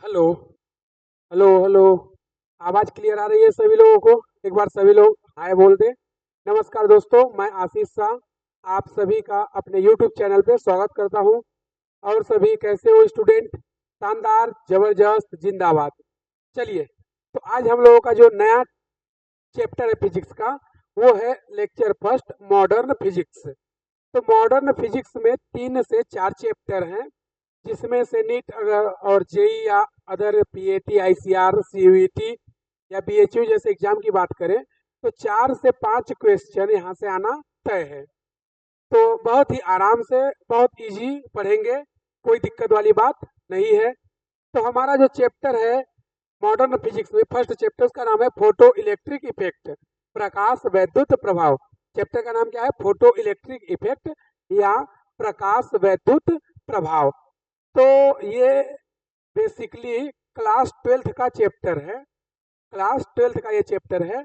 Hello. Hello hello. आवाज़ clear आ रही है सभी लोगों को? एक बार सभी लोग हाय बोल दें। नमस्कार दोस्तों, मैं आशीष शाह आप सभी का अपने यूट्यूब चैनल पे स्वागत करता हूँ। और सभी कैसे हो स्टूडेंट? शानदार, जबरदस्त, जिंदाबाद। चलिए, तो आज हम लोगों का जो नया चैप्टर है फिजिक्स का, वो है लेक्चर फर्स्ट, मॉडर्न फिजिक्स। तो मॉडर्न फिजिक्स में 3 से 4 चैप्टर हैं, जिसमें से नीट अगर और जेई या अदर पीएटी, आईसीआर, सीयूईटी या बीएचयू जैसे एग्जाम की बात करें तो 4 से 5 क्वेश्चन यहाँ से आना तय है। तो बहुत ही आराम से, बहुत इजी पढ़ेंगे, कोई दिक्कत वाली बात नहीं है। तो हमारा जो चैप्टर है मॉडर्न फिजिक्स में, फर्स्ट चैप्टर, उसका नाम है फोटो इलेक्ट्रिक इफेक्ट, प्रकाश वैद्युत प्रभाव। चैप्टर का नाम क्या है? फोटो इलेक्ट्रिक इफेक्ट या प्रकाश वैद्युत प्रभाव। तो ये बेसिकली क्लास 12th का चैप्टर है। क्लास 12th का ये चैप्टर है।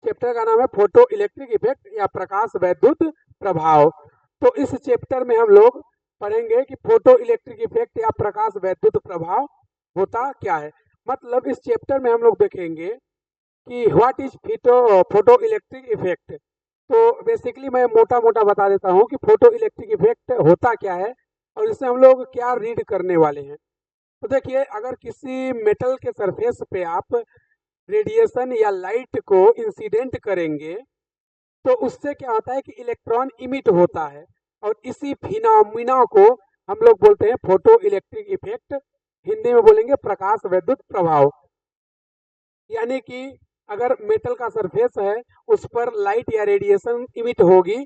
चैप्टर का नाम है फोटो इलेक्ट्रिक इफेक्ट या प्रकाश वैद्युत प्रभाव। तो इस चैप्टर में हम लोग पढ़ेंगे कि फोटो इलेक्ट्रिक इफेक्ट या प्रकाश वैद्युत प्रभाव होता क्या है। मतलब इस चैप्टर में हम लोग देखेंगे कि what is photo electric effect. तो बेसिकली मैं मोटा मोटा बता देता हूँ कि फोटो इलेक्ट्रिक इफेक्ट होता क्या है और इससे हम लोग क्या रीड करने वाले हैं। तो देखिए, अगर किसी मेटल के सरफेस पे आप रेडिएशन या लाइट को इंसिडेंट करेंगे तो उससे क्या होता है कि इलेक्ट्रॉन इमिट होता है, और इसी फिनोमिना को हम लोग बोलते हैं फोटो इलेक्ट्रिक इफेक्ट। हिंदी में बोलेंगे प्रकाश वैद्युत प्रभाव। यानी कि अगर मेटल का सरफेस है, उस पर लाइट या रेडिएशन इमिट होगी,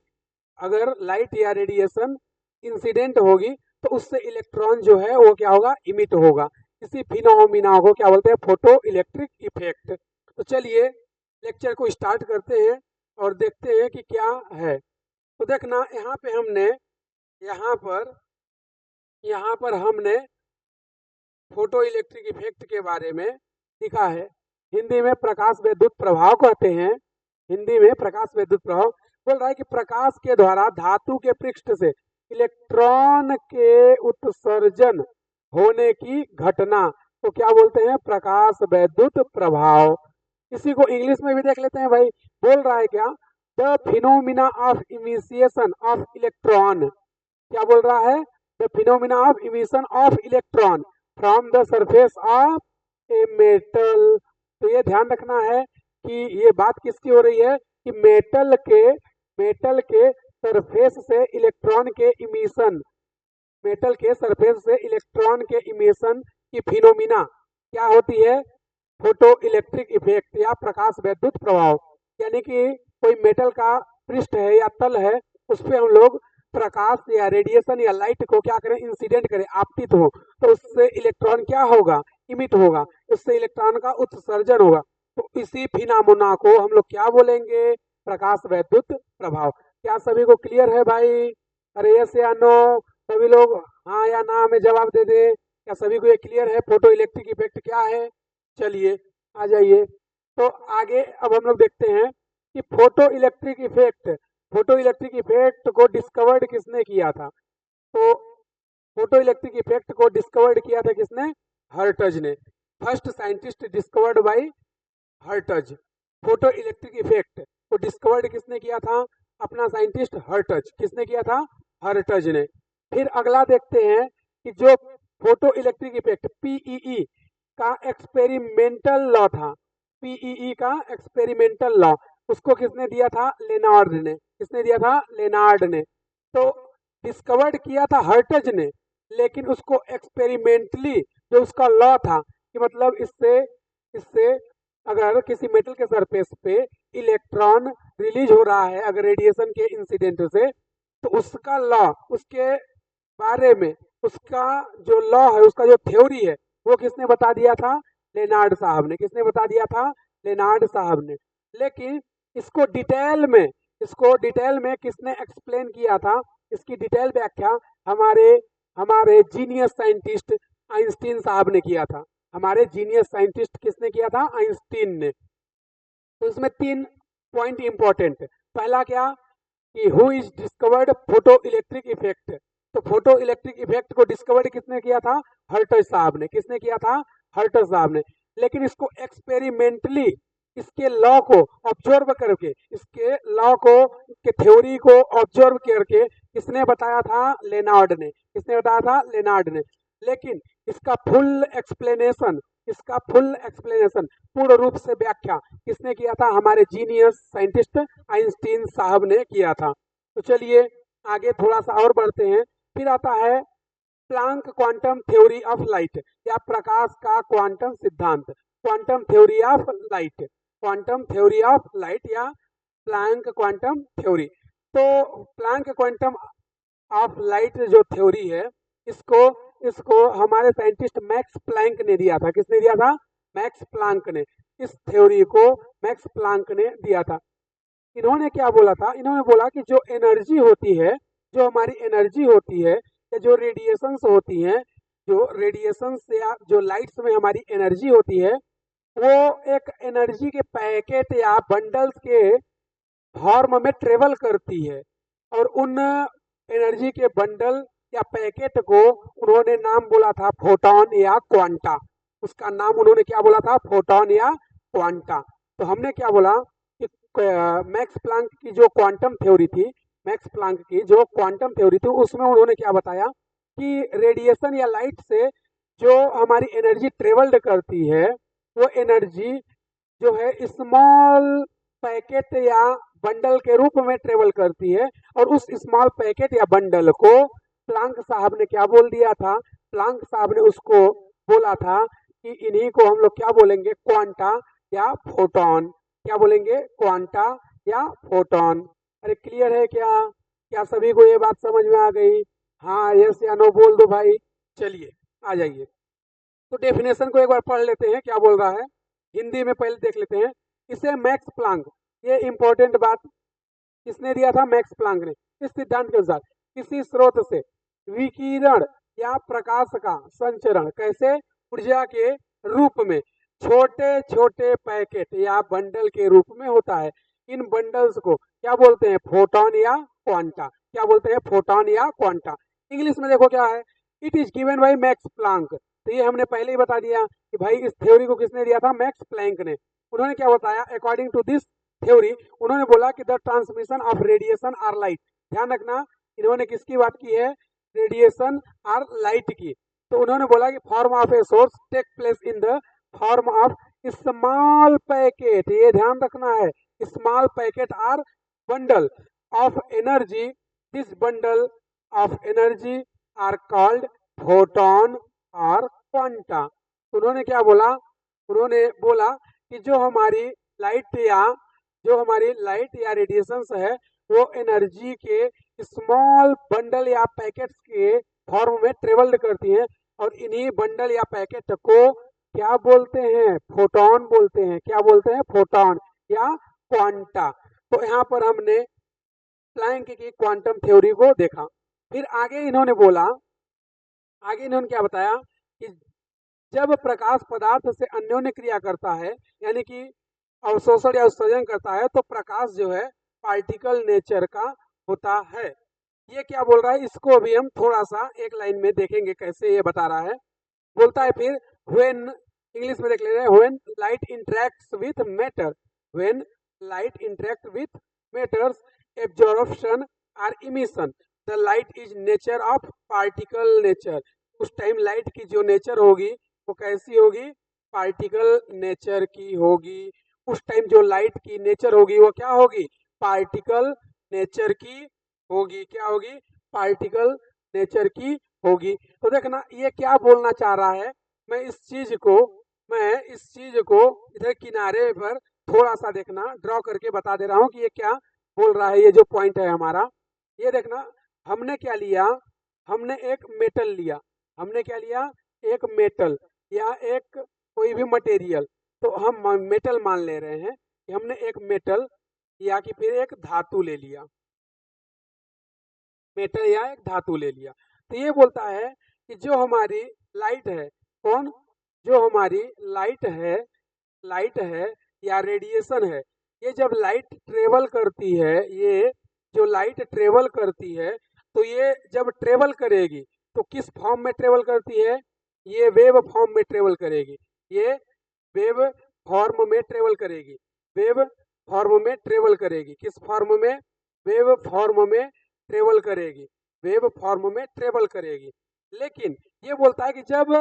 अगर लाइट या रेडिएशन इंसिडेंट होगी तो उससे इलेक्ट्रॉन जो है वो क्या होगा? इमिट होगा। इसी फिनोमिना को क्या बोलते हैं? Photo electric effect. तो चलिए लेक्चर को स्टार्ट करते हैं और देखते हैं कि क्या है। तो देखना, यहाँ पर हमने फोटो इलेक्ट्रिक इफेक्ट के बारे में लिखा है। हिंदी में प्रकाश वैद्युत प्रभाव कहते हैं। हिंदी में प्रकाश वैद्युत प्रभाव बोल रहा है कि प्रकाश के द्वारा धातु के पृष्ठ से इलेक्ट्रॉन के उत्सर्जन होने की घटना को क्या बोलते हैं? प्रकाश वैद्युत प्रभाव। इसी को इंग्लिश में भी देख लेते हैं भाई। बोल रहा है क्या? The phenomena of emission of electron. क्या बोल रहा है? The phenomena of emission of electron from the surface of a metal. तो ये ध्यान रखना है कि ये बात किसकी हो रही है कि मेटल के सरफेस से इलेक्ट्रॉन के इमिशन, मेटल के सरफेस से इलेक्ट्रॉन के इमिशन की फिनोमिना क्या होती है? फोटो इलेक्ट्रिक इफेक्ट या प्रकाश वैद्युत प्रभाव। यानी कि कोई मेटल का पृष्ठ है या तल है, उस पर हम लोग प्रकाश या रेडिएशन या लाइट को क्या करें? इंसिडेंट करें, आपतित हो, तो उससे इलेक्ट्रॉन क्या होगा? इमिट होगा, उससे इलेक्ट्रॉन का उत्सर्जन होगा। तो इसी फिनोमेना को हम लोग क्या बोलेंगे? प्रकाश वैद्युत प्रभाव। क्या सभी को क्लियर है भाई? अरे यस या नो? सभी लोग हाँ या ना में जवाब दे दे। क्या सभी को ये क्लियर है फोटो इलेक्ट्रिक इफेक्ट क्या है? चलिए आ जाइए। तो आगे अब हम लोग देखते हैं कि फोटो इलेक्ट्रिक इफेक्ट को डिस्कवर्ड किसने किया था। तो फोटो इलेक्ट्रिक इफेक्ट को डिस्कवर्ड किया था किसने? हर्टज ने। First scientist discovered by hertz. Photo electric effect को डिस्कवर्ड किसने किया था? अपना साइंटिस्ट हर्टज। किसने किया था? हर्टज ने। फिर अगला देखते हैं कि जो फोटो इलेक्ट्रिक इफेक्ट पीईई का एक्सपेरिमेंटल लॉ था, पीईई का एक्सपेरिमेंटल लॉ, उसको किसने दिया था? लेनार्ड ने। किसने दिया था? लेनार्ड ने। तो डिस्कवर्ड किया था हर्टज ने, लेकिन उसको एक्सपेरिमेंटली जो उसका लॉ था कि मतलब इससे इससे अगर किसी मेटल के सरफेस पे इलेक्ट्रॉन रिलीज हो रहा है अगर रेडिएशन के इंसिडेंट से, तो उसका लॉ, उसके बारे में, उसका जो लॉ है, उसका जो थ्योरी है, वो किसने बता दिया था? लेनार्ड साहब ने। किसने बता दिया था? लेनार्ड साहब ने। लेकिन इसको डिटेल में किसने एक्सप्लेन किया था? इसकी डिटेल व्याख्या हमारे हमारे जीनियस साइंटिस्ट आइंस्टीन साहब ने किया था। हमारे जीनियस साइंटिस्ट किसने किया था? आइंस्टीन ने। तो इसमें 3 पॉइंट इंपॉर्टेंट। पहला क्या कि who is discovered photo electric effect, तो फोटो इलेक्ट्रिक इफेक्ट को डिस्कवर किसने किया था? हर्ट्ज साहब ने। किसने किया था? हर्ट्ज साहब ने। लेकिन इसको एक्सपेरिमेंटली इसके लॉ को ऑब्जर्व करके, इसके लॉ को, के थ्योरी को ऑब्जर्व करके किसने बताया था? लेनार्ड ने। किसने बताया था? लेनार्ड ने। लेकिन इसका फुल एक्सप्लेनेशन, इसका फुल एक्सप्लेनेशन, पूर्ण रूप से व्याख्या किसने किया था? हमारे जीनियस साइंटिस्ट आइंस्टीन साहब ने किया था। तो चलिए आगे थोड़ा सा और बढ़ते हैं। फिर आता है Planck quantum theory of light, या प्रकाश का क्वांटम सिद्धांत। Quantum theory of light, quantum theory of light या प्लांक क्वांटम थ्योरी। तो प्लांक क्वांटम ऑफ लाइट जो थ्योरी है, इसको इसको हमारे साइंटिस्ट मैक्स प्लैंक ने दिया था। किसने दिया था? मैक्स प्लैंक ने। इस थ्योरी को मैक्स प्लैंक ने दिया था। इन्होंने क्या बोला था? इन्होंने बोला कि जो एनर्जी होती है, जो हमारी एनर्जी होती है, या जो रेडिएशंस होती हैं, जो रेडिएशंस या जो लाइट्स में हमारी एनर्जी होती है, वो एक एनर्जी के पैकेट या बंडल्स के फॉर्म में ट्रेवल करती है। और उन एनर्जी के बंडल या पैकेट को उन्होंने नाम बोला था फोटॉन या क्वांटा। उसका नाम उन्होंने क्या बोला था? फोटॉन या क्वांटा। तो हमने क्या बोला कि मैक्स प्लैंक की जो क्वांटम थ्योरी थी, मैक्स प्लैंक की जो क्वांटम थ्योरी थी, उसमें उन्होंने क्या बताया कि रेडिएशन या लाइट से जो हमारी एनर्जी ट्रेवल्ड करती है, वो एनर्जी जो है स्मॉल पैकेट या बंडल के रूप में ट्रेवल करती है। और उस स्मॉल पैकेट या बंडल को प्लैंक साहब ने क्या बोल दिया था? प्लैंक साहब ने उसको बोला था कि इन्हीं को हम लोग क्या बोलेंगे? क्वांटा या फोटॉन। क्या बोलेंगे? क्वांटा या फोटॉन। अरे क्लियर है क्या? क्या सभी को ये बात समझ में आ गई? हाँ यस या नो बोल दो भाई। चलिए आ जाइए। तो डेफिनेशन को एक बार पढ़ लेते हैं, क्या बोल रहा है हिंदी में, पहले देख लेते हैं। इसे मैक्स प्लैंक, ये इंपॉर्टेंट बात, किसने दिया था? मैक्स प्लैंक ने। इस सिद्धांत के अनुसार किसी स्रोत से विकिरण या प्रकाश का संचरण कैसे? ऊर्जा के रूप में छोटे छोटे पैकेट या बंडल के रूप में होता है। इन बंडल्स को क्या बोलते हैं? फोटॉन या क्वांटा। क्या बोलते हैं? फोटॉन या क्वांटा। इंग्लिश में देखो क्या है, it is given by Max Planck. तो ये हमने पहले ही बता दिया कि भाई इस थ्योरी को किसने दिया था? मैक्स प्लैंक ने। उन्होंने क्या बताया? अकॉर्डिंग टू दिस थ्योरी, उन्होंने बोला कि the transmission of radiation or light. ध्यान रखना, इन्होंने किसकी बात की है? रेडिएशन आर लाइट की। तो उन्होंने बोला कि form of a source take place in the form of small packet, ये ध्यान रखना है, small packet or bundle of energy. This bundle of energy are called photon और क्वांटा। उन्होंने क्या बोला? उन्होंने बोला कि जो हमारी लाइट या रेडिएशंस है, वो एनर्जी के स्मॉल बंडल या पैकेट्स के फॉर्म में ट्रेवल्ड करती हैं। और इन्हीं बंडल या पैकेट को क्या बोलते हैं? फोटॉन बोलते हैं। क्या बोलते हैं? फोटॉन या क्वांटा। तो यहाँ पर हमने प्लैंक की क्वांटम थ्योरी को देखा। फिर आगे इन्होंने बोला, आगे इन्होंने क्या बताया कि जब प्रकाश पदार्थ से अन्योन्य क्रिया करता है, यानी कि अवशोषण या उत्सर्जन करता है, तो प्रकाश जो है पार्टिकल नेचर का होता है। ये क्या बोल रहा है? इसको भी हम थोड़ा सा एक लाइन में देखेंगे कैसे ये बता रहा है। बोलता है फिर व्हेन, इंग्लिश में देख ले रहे हैं, when light interacts with matter, when light interact with matters absorption और emission, the light is nature of particle nature. उस टाइम लाइट की जो नेचर होगी वो कैसी होगी? पार्टिकल नेचर की होगी। उस टाइम जो लाइट की नेचर होगी वो क्या होगी? पार्टिकल नेचर की होगी। क्या होगी? पार्टिकल नेचर की होगी। तो देखना ये क्या बोलना चाह रहा है। मैं इस चीज को इधर किनारे पर थोड़ा सा देखना, ड्रॉ करके बता दे रहा हूँ कि ये क्या बोल रहा है। ये जो पॉइंट है हमारा, ये देखना, हमने क्या लिया? हमने एक मेटल लिया। हमने क्या लिया? एक मेटल या एक कोई भी मटेरियल। तो हम मेटल मान ले रहे हैं कि हमने एक मेटल या कि फिर एक धातु ले लिया, मेटल या एक धातु ले लिया। तो ये बोलता है कि जो हमारी लाइट है, कौन? जो हमारी लाइट है या रेडिएशन है, ये जब लाइट ट्रेवल करती है, ये जो लाइट ट्रेवल करती है, तो ये जब ट्रेवल करेगी तो किस फॉर्म में ट्रेवल करती है? ये वेव फॉर्म में ट्रेवल करेगी। ये वेव फॉर्म में ट्रेवल करेगी। वेव फॉर्म में ट्रेवल करेगी। किस फॉर्म में? वेव फॉर्म में ट्रेवल करेगी। वेव फॉर्म में ट्रेवल करेगी। लेकिन ये बोलता है कि जब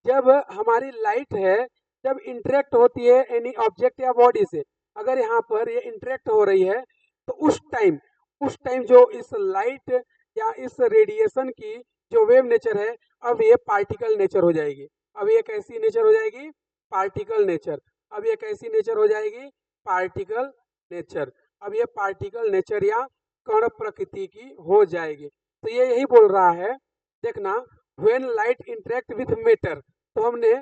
जब हमारी लाइट है, जब इंटरेक्ट होती है एनी ऑब्जेक्ट या बॉडी से, अगर यहाँ पर ये इंटरेक्ट हो रही है तो उस टाइम जो इस लाइट या इस रेडिएशन की जो वेव नेचर है, अब ये पार्टिकल नेचर हो जाएगी। अब ये कैसी नेचर हो जाएगी? Particle nature. अब ये कैसी नेचर हो जाएगी? Particle nature. अब ये पार्टिकल नेचर या कण प्रकृति की हो जाएगी। तो ये यही बोल रहा है, देखना, when light interact with matter, तो हमने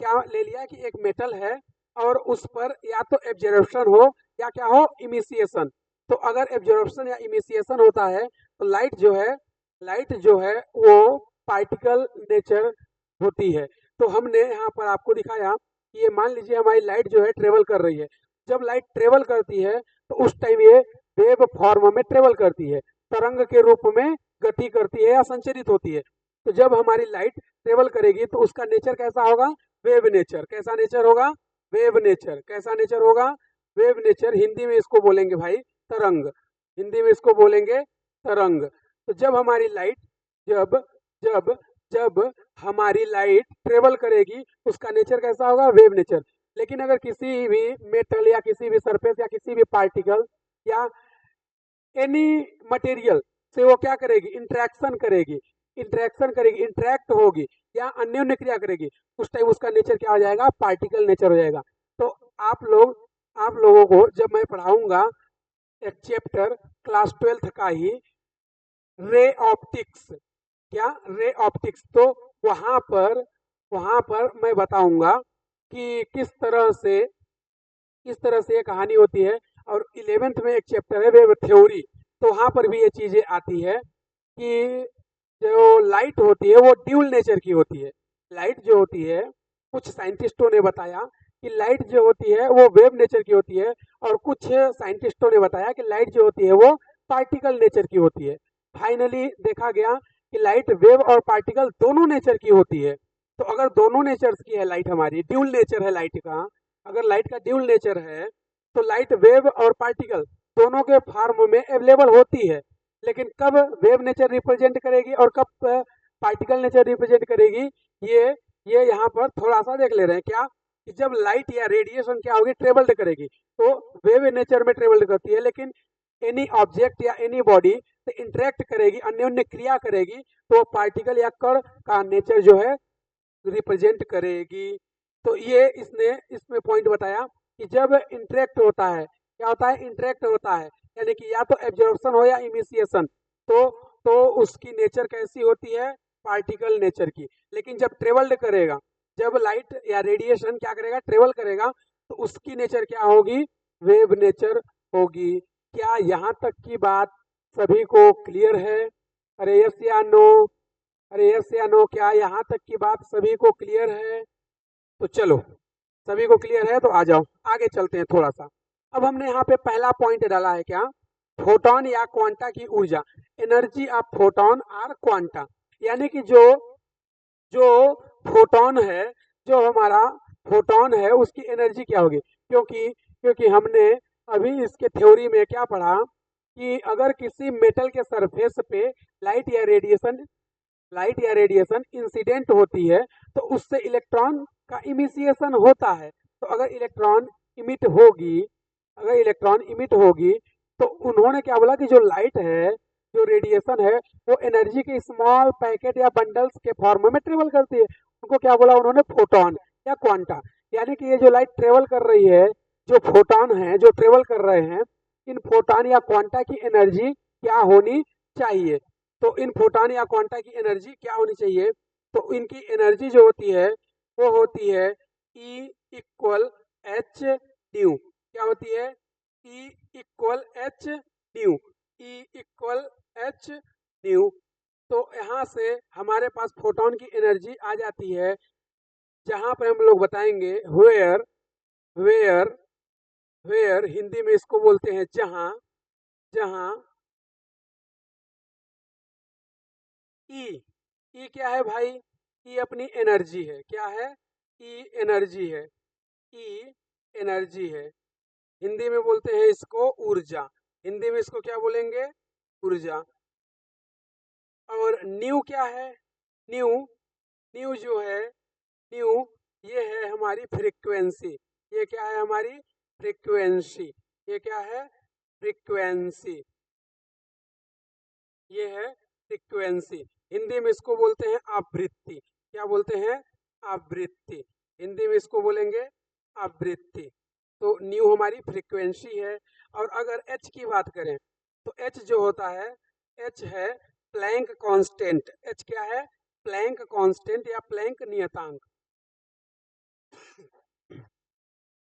क्या ले लिया कि एक मेटल है और उस पर या तो एब्जॉर्प्शन हो या क्या हो, इमिसिएशन। तो अगर एब्जॉर्प्शन या इमिसिएशन होता है तो लाइट जो है वो पार्टिकल नेचर होती है। तो हमने यहाँ पर आपको दिखाया कि ये मान लीजिए हमारी लाइट जो है ट्रेवल कर रही है। जब लाइट ट्रेवल करती है तो उस टाइम ये वेव फॉर्म में ट्रेवल करती है, तरंग के रूप में गति करती है या संचरित होती है। तो जब हमारी लाइट ट्रेवल करेगी तो उसका नेचर कैसा होगा? Wave nature. कैसा नेचर होगा? Wave nature. कैसा नेचर होगा? Wave nature. हिंदी में इसको बोलेंगे भाई तरंग। हिंदी में इसको बोलेंगे तरंग। तो जब हमारी लाइट जब जब जब हमारी लाइट ट्रेवल करेगी उसका नेचर कैसा होगा? Wave nature. लेकिन अगर किसी भी मेटल या किसी भी सरफेस या किसी भी पार्टिकल या एनी मटेरियल से वो क्या करेगी? इंटरेक्शन करेगी। इंटरेक्ट होगी या अन्योन्य क्रिया करेगी, उस टाइम उसका नेचर क्या हो जाएगा? पार्टिकल नेचर हो जाएगा। तो आप लोगों को जब मैं पढ़ाऊंगा एक चैप्टर क्लास 12th का ही, रे ऑप्टिक्स, क्या? रे ऑप्टिक्स, तो वहां पर मैं बताऊंगा कि किस तरह से ये कहानी होती है। और 11th में एक चैप्टर है वेव थ्योरी, तो वहां पर भी ये चीजें आती है कि जो लाइट होती है वो ड्यूल नेचर की होती है। लाइट जो होती है, कुछ साइंटिस्टों ने बताया कि लाइट जो होती है वो वेव नेचर की होती है, और कुछ साइंटिस्टों ने बताया कि लाइट जो होती है वो पार्टिकल नेचर की होती है। फाइनली देखा गया कि लाइट वेव और पार्टिकल दोनों नेचर की होती है। तो अगर दोनों नेचर की है लाइट, हमारी ड्यूल नेचर है लाइट का, अगर लाइट का ड्यूल नेचर है तो लाइट वेव और पार्टिकल दोनों के फॉर्म में अवेलेबल होती है। लेकिन कब वेव नेचर रिप्रेजेंट करेगी और कब पार्टिकल नेचर रिप्रेजेंट करेगी, ये यहाँ पर थोड़ा सा देख ले रहे हैं क्या, कि जब लाइट या रेडिएशन क्या होगी? ट्रेवल्ड करेगी, तो वेव नेचर में ट्रेवल्ड करती है। लेकिन एनी ऑब्जेक्ट या एनी बॉडी से इंटरेक्ट करेगी, अन्योन्य क्रिया करेगी, तो पार्टिकल या कण का नेचर जो है रिप्रेजेंट करेगी। तो ये इसमें पॉइंट बताया कि जब इंटरेक्ट होता है, क्या होता है? इंटरेक्ट होता है, यानी कि या तो एब्जॉर्प्शन हो या इमिसिएशन, तो उसकी नेचर कैसी होती है? पार्टिकल नेचर की। लेकिन जब ट्रेवल्ड करेगा, जब लाइट या रेडिएशन क्या करेगा? ट्रेवल करेगा, तो उसकी नेचर क्या होगी? वेव नेचर होगी। क्या यहाँ तक की बात सभी को क्लियर है? अरे यस या नो? अरे यस या नो? क्या यहाँ तक की बात सभी को क्लियर है? तो चलो, सभी को क्लियर है तो आ जाओ, आगे चलते हैं थोड़ा सा। अब हमने यहाँ पे पहला पॉइंट डाला है, क्या? फोटोन या क्वांटा की ऊर्जा, एनर्जी ऑफ फोटोन और क्वांटा। यानी कि जो जो फोटोन है, जो हमारा फोटोन है, उसकी एनर्जी क्या होगी? क्योंकि हमने अभी इसके थ्योरी में क्या पढ़ा कि अगर किसी मेटल के सरफेस पे लाइट या रेडिएशन इंसिडेंट होती है तो उससे इलेक्ट्रॉन का इमिसिएशन होता है। तो अगर इलेक्ट्रॉन इमिट होगी तो उन्होंने क्या बोला कि जो लाइट है, जो रेडिएशन है, वो एनर्जी के स्मॉल पैकेट या बंडल्स के फॉर्म में ट्रेवल करती है। उनको क्या बोला उन्होंने? फोटोन या क्वांटा। यानी कि ये जो लाइट ट्रेवल कर रही है, जो फोटोन है जो ट्रेवल कर रहे हैं, इन फोटोन या क्वांटा की एनर्जी क्या होनी चाहिए? तो इन फोटोन या क्वांटा की एनर्जी क्या होनी चाहिए? तो इनकी एनर्जी जो होती है वो होती है E इक्वल एच ड्यू। क्या होती है? E equal H due. E equal H due. तो यहाँ से हमारे पास फोटोन की एनर्जी आ जाती है, जहाँ पर हम लोग बताएंगे वेयर वेयर वेयर, हिंदी में इसको बोलते हैं जहाँ, जहाँ ई, ई क्या है भाई? ई अपनी एनर्जी है। क्या है? ई एनर्जी है। ई एनर्जी है। हिंदी में बोलते हैं इसको ऊर्जा। हिंदी में इसको क्या बोलेंगे? ऊर्जा। और न्यू क्या है? न्यू, न्यू जो है, न्यू ये है हमारी फ्रीक्वेंसी। ये क्या है? हमारी फ्रीक्वेंसी। ये क्या है? फ्रीक्वेंसी। ये है फ्रीक्वेंसी। हिंदी में इसको बोलते हैं आवृत्ति। क्या बोलते हैं? आवृत्ति। हिंदी में इसको बोलेंगे आवृत्ति। तो न्यू हमारी फ्रीक्वेंसी है। और अगर एच की बात करें तो एच जो होता है, एच है प्लैंक कांस्टेंट। एच क्या है? प्लैंक कांस्टेंट या प्लैंक नियतांक।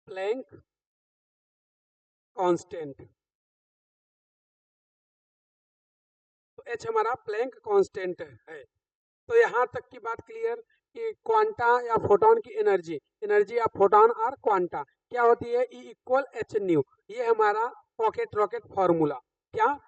Planck constant. तो एच हमारा प्लैंक कांस्टेंट है। तो यहाँ तक की बात क्लियर कि क्वांटा या फोटोन की एनर्जी, एनर्जी ऑफ फोटोन और क्वांटा क्या होती है? E equal H nu. ये हमारा पॉकेट रॉकेट फॉर्मूला। क्या?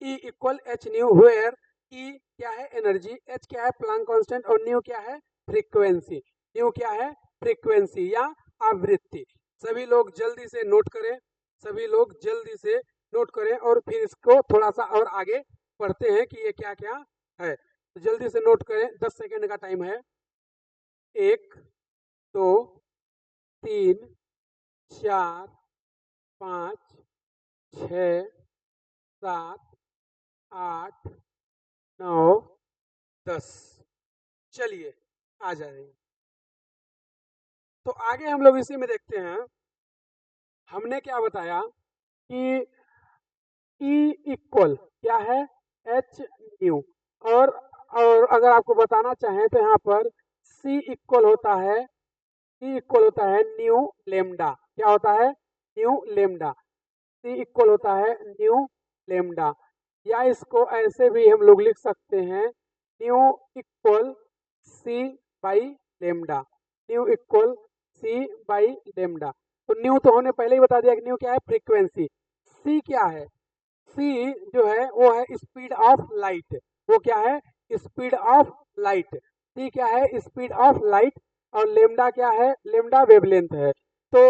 E equal H nu, where E क्या है? एनर्जी, एच क्या है? प्लैंक कांस्टेंट, और न्यू क्या है? फ्रीक्वेंसी। न्यू क्या है? फ्रीक्वेंसी या आवृत्ति। सभी लोग जल्दी से नोट करें, सभी लोग जल्दी से नोट करें, और फिर इसको थोड़ा सा और आगे पढ़ते हैं कि ये क्या क्या है। तो जल्दी से नोट करें, 10 सेकेंड का टाइम है। 1, 2, 3, 4, 5, 6, 7, 8, 9, 10। चलिए आ जाएंगे। तो आगे हम लोग इसी में देखते हैं। हमने क्या बताया कि E इक्वल क्या है? H nu. और और अगर आपको बताना चाहें तो यहाँ पर C इक्वल होता है, C इक्वल होता है न्यू लेमडा। क्या होता है? New lambda. C इक्वल होता है न्यू लेमडा। या इसको ऐसे भी हम लोग लिख सकते हैं, new equal C by lambda. New equal C by lambda. तो न्यू तो हमने पहले ही बता दिया कि न्यू क्या है? फ्रीक्वेंसी। C क्या है? C जो है वो है स्पीड ऑफ लाइट। वो क्या है? Speed of light. C क्या है? Speed of light. और लेमडा क्या है? लेमडा वेवलेंथ है। तो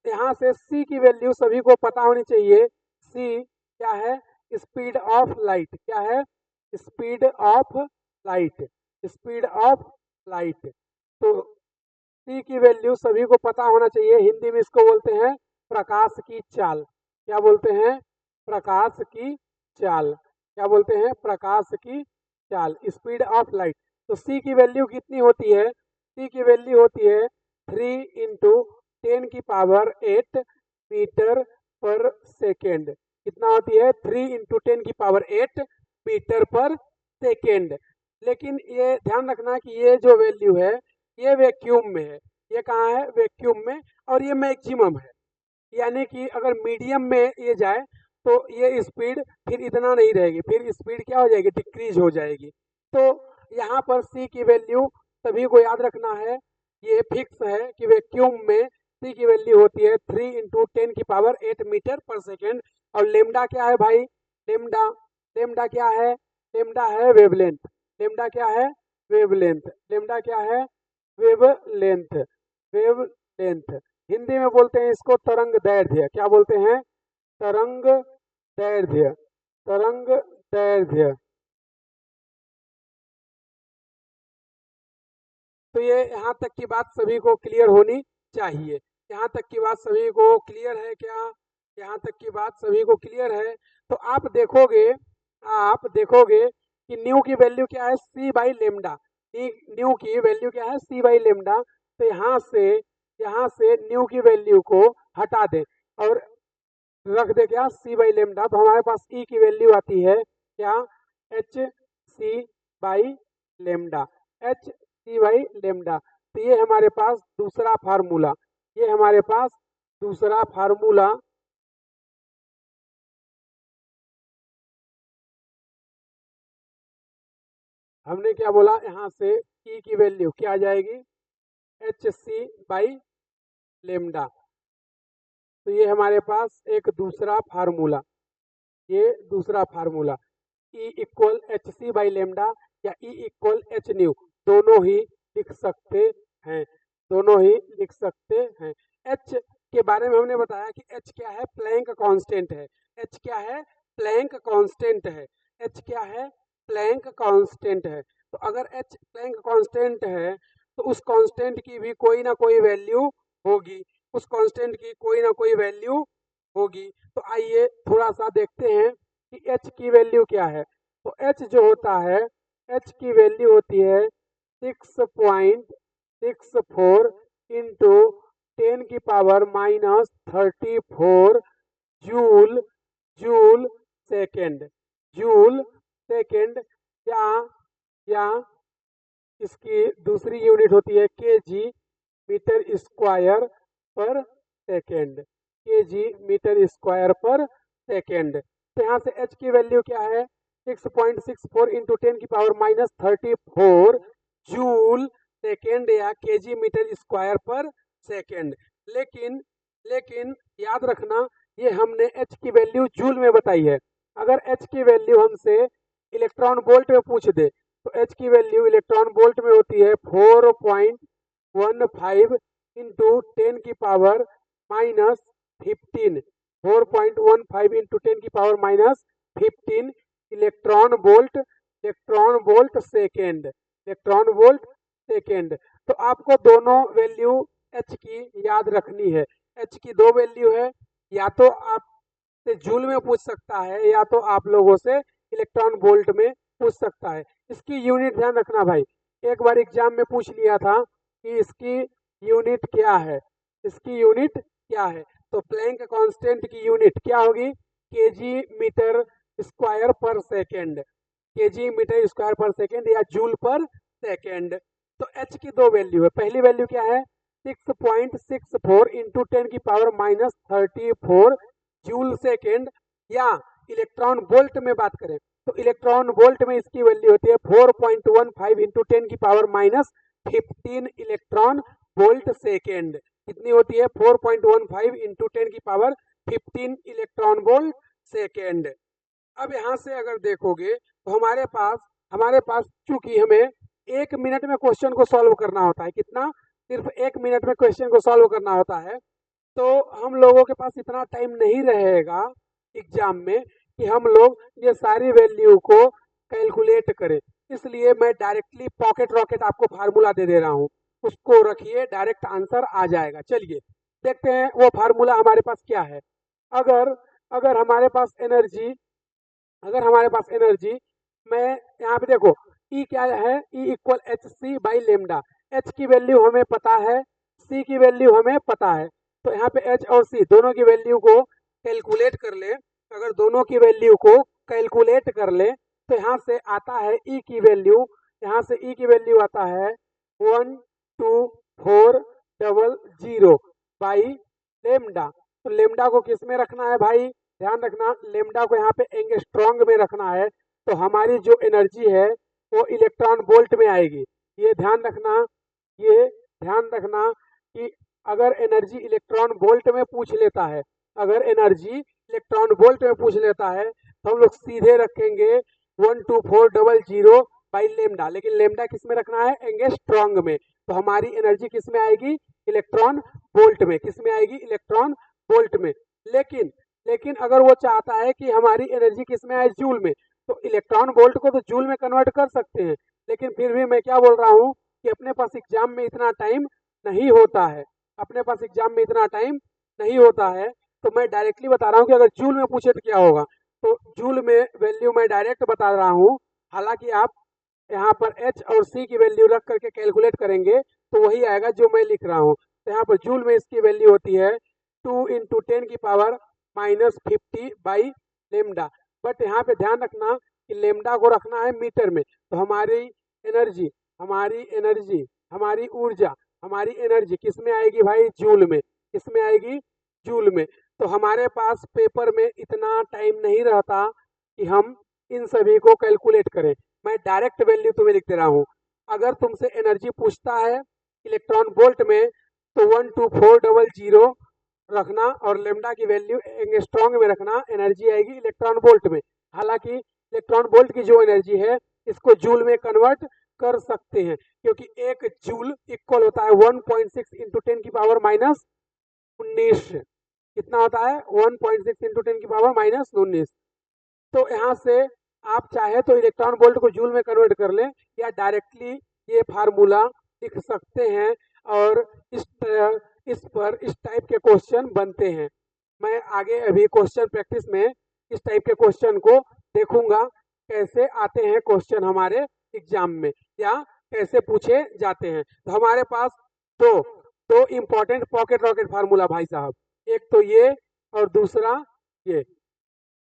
यहाँ से C की वैल्यू सभी को पता होनी चाहिए। C क्या है? Speed of light. क्या है? Speed of light. Speed of light. तो C की वैल्यू सभी को पता होना चाहिए। हिंदी में इसको बोलते हैं प्रकाश की चाल। क्या बोलते हैं? प्रकाश की चाल। क्या बोलते हैं? प्रकाश की चाल, स्पीड ऑफ लाइट। तो C की वैल्यू कितनी होती है? C की वैल्यू होती है 3 इंटू 10⁸ मीटर पर सेकेंड। कितना होती है? 3 इंटू 10⁸ मीटर पर सेकेंड। लेकिन ये ध्यान रखना कि ये जो वैल्यू है ये वैक्यूम में है। ये कहाँ है? वैक्यूम में। और ये मैक्सिमम है, यानी कि अगर मीडियम में ये जाए तो ये स्पीड फिर इतना नहीं रहेगी, फिर स्पीड क्या हो जाएगी? डिक्रीज हो जाएगी। तो यहाँ पर C की वैल्यू सभी को याद रखना है, ये फिक्स है कि वैक्यूम में C की वैल्यू होती है 3 इंटू 10⁸ मीटर पर सेकेंड। और लेमडा क्या है भाई? लेमडा, लेमडा क्या है? लेमडा है वेवलेंथ। लेमडा क्या है? वेवलेंथ। लेमडा क्या है? वेवलेंथ। वेवलेंथ। हिंदी में बोलते हैं इसको तरंग दैर्ध्य। क्या बोलते हैं? तरंग दैर्ध्य। तरंग दैर्ध्य। तो ये यहाँ तक की बात सभी को क्लियर होनी चाहिए। यहाँ तक की बात सभी को क्लियर है क्या? यहाँ तक की बात सभी को क्लियर है। तो आप देखोगे कि न्यू की वैल्यू क्या है? C by lambda. न्यू की वैल्यू क्या है? C by lambda. तो यहाँ से न्यू की वैल्यू को हटा दे और रख दे क्या? C by lambda. तो हमारे पास E की वैल्यू आती है क्या? HC by lambda. HC by lambda. तो ये हमारे पास दूसरा फार्मूला, ये हमारे पास दूसरा फार्मूला। हमने क्या बोला? यहाँ से E की वैल्यू क्या आ जाएगी? HC by lambda. तो ये हमारे पास एक दूसरा फार्मूला, ये दूसरा formula. E equal HC by lambda. या E इक्वल एच न्यू, दोनों ही लिख सकते हैं, दोनों ही लिख सकते हैं। एच के बारे में हमने बताया कि एच क्या है, प्लैंक कांस्टेंट है। एच क्या है, प्लैंक कांस्टेंट है। एच क्या है, प्लैंक कांस्टेंट है। तो अगर एच प्लैंक कांस्टेंट है तो उस कांस्टेंट की भी कोई ना कोई वैल्यू होगी, उस कांस्टेंट की कोई ना कोई वैल्यू होगी। तो आइए थोड़ा सा देखते हैं कि एच की वैल्यू क्या है। तो एच जो होता है, एच की वैल्यू होती है 6.64 into 10⁻⁻34 joule, joule second, joule second, या इसकी दूसरी यूनिट होती है केजी मीटर स्क्वायर पर सेकेंड, केजी मीटर स्क्वायर पर सेकेंड। तो यहाँ से एच की वैल्यू क्या है, 6.64 इंटू 10⁻⁻34 जूल सेकेंड या केजी मीटर स्क्वायर पर सेकेंड। लेकिन लेकिन याद रखना, ये हमने एच की वैल्यू जूल में बताई है। अगर एच की वैल्यू हमसे इलेक्ट्रॉन वोल्ट में पूछ दे तो एच की वैल्यू इलेक्ट्रॉन वोल्ट में होती है 4.15 into 10⁻⁻15, 4.15 into 10⁻⁻15 electron volt, electron volt second, electron volt second. तो आपको दोनों वैल्यू एच की याद रखनी है। एच की दो वैल्यू है, या तो आपसे जूल में पूछ सकता है या तो आप लोगों से इलेक्ट्रॉन वोल्ट में पूछ सकता है। इसकी यूनिट ध्यान रखना भाई, एक बार एग्जाम में पूछ लिया था कि इसकी यूनिट क्या है, इसकी यूनिट क्या है। तो प्लैंक कांस्टेंट की यूनिट क्या होगी, केजी मीटर स्क्वायर पर सेकेंड, केजी मीटर स्क्वायर पर सेकेंड या जूल पर सेकेंड। तो एच की दो वैल्यू है, पहली वैल्यू क्या है 6.64 इंटू 10⁻⁻34 जूल सेकेंड, या इलेक्ट्रॉन वोल्ट में बात करें तो इलेक्ट्रॉन वोल्ट में इसकी वैल्यू होती है 4.15 इंटू 10⁻⁻15 इलेक्ट्रॉन वोल्ट सेकेंड। कितनी होती है, 4.15 इंटू 10⁻15 इलेक्ट्रॉन वोल्ट सेकेंड। अब यहाँ से अगर देखोगे तो हमारे पास चूंकि हमें 1 मिनट में क्वेश्चन को सॉल्व करना होता है, कितना, सिर्फ 1 मिनट में क्वेश्चन को सॉल्व करना होता है। तो हम लोगों के पास इतना टाइम नहीं रहेगा एग्जाम में कि हम लोग ये सारी वैल्यू को कैलकुलेट करें। इसलिए मैं डायरेक्टली पॉकेट रॉकेट आपको फार्मूला दे रहा हूँ, उसको रखिए, डायरेक्ट आंसर आ जाएगा। चलिए देखते हैं वो फार्मूला हमारे पास क्या है। अगर अगर हमारे पास एनर्जी अगर हमारे पास एनर्जी, मैं यहाँ पे देखो E क्या है, E equal H C by lambda. H की वैल्यू हमें पता है, सी की वैल्यू हमें पता है। तो यहाँ पे एच और सी दोनों की वैल्यू को कैलकुलेट कर ले। अगर दोनों की वैल्यू को कैलकुलेट कर ले तो यहाँ से आता है E की वैल्यू, यहाँ से E की वैल्यू आता है 12400 बाई लेमडा। तो लेमडा को किस में रखना है भाई, ध्यान रखना, लेमडा को यहाँ पे एंगस्ट्रॉन्ग में रखना है। तो हमारी जो एनर्जी है वो इलेक्ट्रॉन वोल्ट में आएगी। ये ध्यान रखना, ये ध्यान रखना कि अगर एनर्जी इलेक्ट्रॉन वोल्ट में पूछ लेता है, अगर एनर्जी इलेक्ट्रॉन वोल्ट में पूछ लेता है तो हम लोग सीधे रखेंगे 12400 बाई लेमडा। लेकिन लेमडा किस में रखना है, एंगस्ट्रॉन्ग में। तो हमारी एनर्जी किस में आएगी, इलेक्ट्रॉन वोल्ट में। किस में आएगी, इलेक्ट्रॉन वोल्ट में। लेकिन लेकिन अगर वो चाहता है कि हमारी एनर्जी किस में आए, जूल में, तो इलेक्ट्रॉन वोल्ट को तो जूल में कन्वर्ट कर सकते हैं। लेकिन फिर भी मैं क्या बोल रहा हूँ कि अपने पास एग्जाम में इतना टाइम नहीं होता है, अपने पास एग्जाम में इतना टाइम नहीं होता है। तो मैं डायरेक्टली बता रहा हूँ कि अगर जूल में पूछे तो क्या होगा। तो जूल में वैल्यू मैं डायरेक्ट बता रहा हूँ, हालांकि आप यहाँ पर एच और सी की वैल्यू रख करके कैलकुलेट करेंगे तो वही आएगा जो मैं लिख रहा हूँ। तो यहाँ पर जूल में इसकी वैल्यू होती है 2 इंटू 10⁻⁻50 बाई लेमडा। बट यहाँ पे ध्यान रखना कि लेमडा को रखना है मीटर में। तो हमारी एनर्जी, हमारी ऊर्जा, हमारी एनर्जी किस में आएगी भाई, जूल में। किस में आएगी, जूल में। तो हमारे पास पेपर में इतना टाइम नहीं रहता कि हम इन सभी को कैलकुलेट करें। मैं डायरेक्ट वैल्यू तुम्हें लिख दे रहा हूँ। अगर तुमसे एनर्जी पूछता है इलेक्ट्रॉन वोल्ट में तो 12400 रखना और लेमडा की वैल्यू एंगस्ट्रॉन्ग में रखना, एनर्जी आएगी इलेक्ट्रॉन वोल्ट में। हालांकि इलेक्ट्रॉन वोल्ट की जो एनर्जी है इसको जूल में कन्वर्ट कर सकते हैं, क्योंकि एक जूल इक्वल होता है 1.6 इंटू 10 की पावर माइनस 19। कितना होता है? 1.6 इंटू 10 की पावर माइनस 19। तो यहाँ से आप चाहे तो इलेक्ट्रॉन वोल्ट को जूल में कन्वर्ट कर लें, या डायरेक्टली ये फार्मूला लिख सकते हैं, और इस टाइप के क्वेश्चन बनते हैं। मैं आगे अभी क्वेश्चन प्रैक्टिस में इस टाइप के क्वेश्चन को देखूंगा, कैसे आते हैं क्वेश्चन हमारे एग्जाम में, या कैसे पूछे जाते हैं। तो हमारे पास दो इंपॉर्टेंट पॉकेट रॉकेट फार्मूला भाई साहब, एक तो ये और दूसरा ये।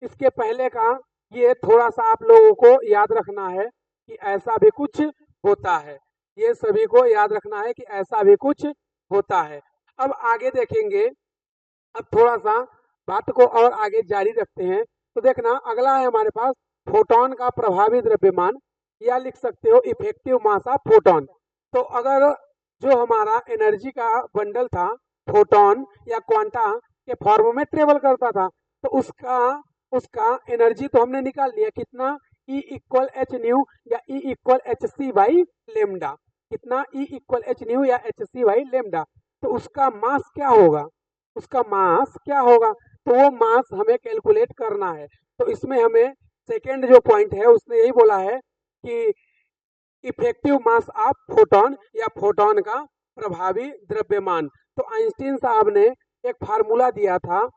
इसके पहले का ये थोड़ा सा आप लोगों को याद रखना है कि ऐसा भी कुछ होता है, ये सभी को याद रखना है कि ऐसा भी कुछ होता है। अब आगे देखेंगे, अब थोड़ा सा बात को और आगे जारी रखते हैं। तो देखना, अगला है हमारे पास फोटोन का प्रभावी द्रव्यमान, या लिख सकते हो इफेक्टिव मास ऑफ फोटोन। तो अगर जो हमारा एनर्जी का बंडल था फोटोन या क्वांटा के फॉर्म में ट्रेवल करता था, तो उसका एनर्जी तो हमने निकाल लिया, कितना? E इक्वल एच न्यू या E equal H C by lambda. कितना? E इक्वल एच न्यू या एच सी बाई लेमडा। तो उसका मास क्या होगा? उसका मास क्या होगा? तो वो मास हमें कैलकुलेट करना है। तो इसमें हमें सेकेंड जो पॉइंट है उसने यही बोला है कि इफेक्टिव मास ऑफ फोटोन या फोटोन का प्रभावी द्रव्यमान। तो आइंस्टीन साहब ने एक फार्मूला दिया था,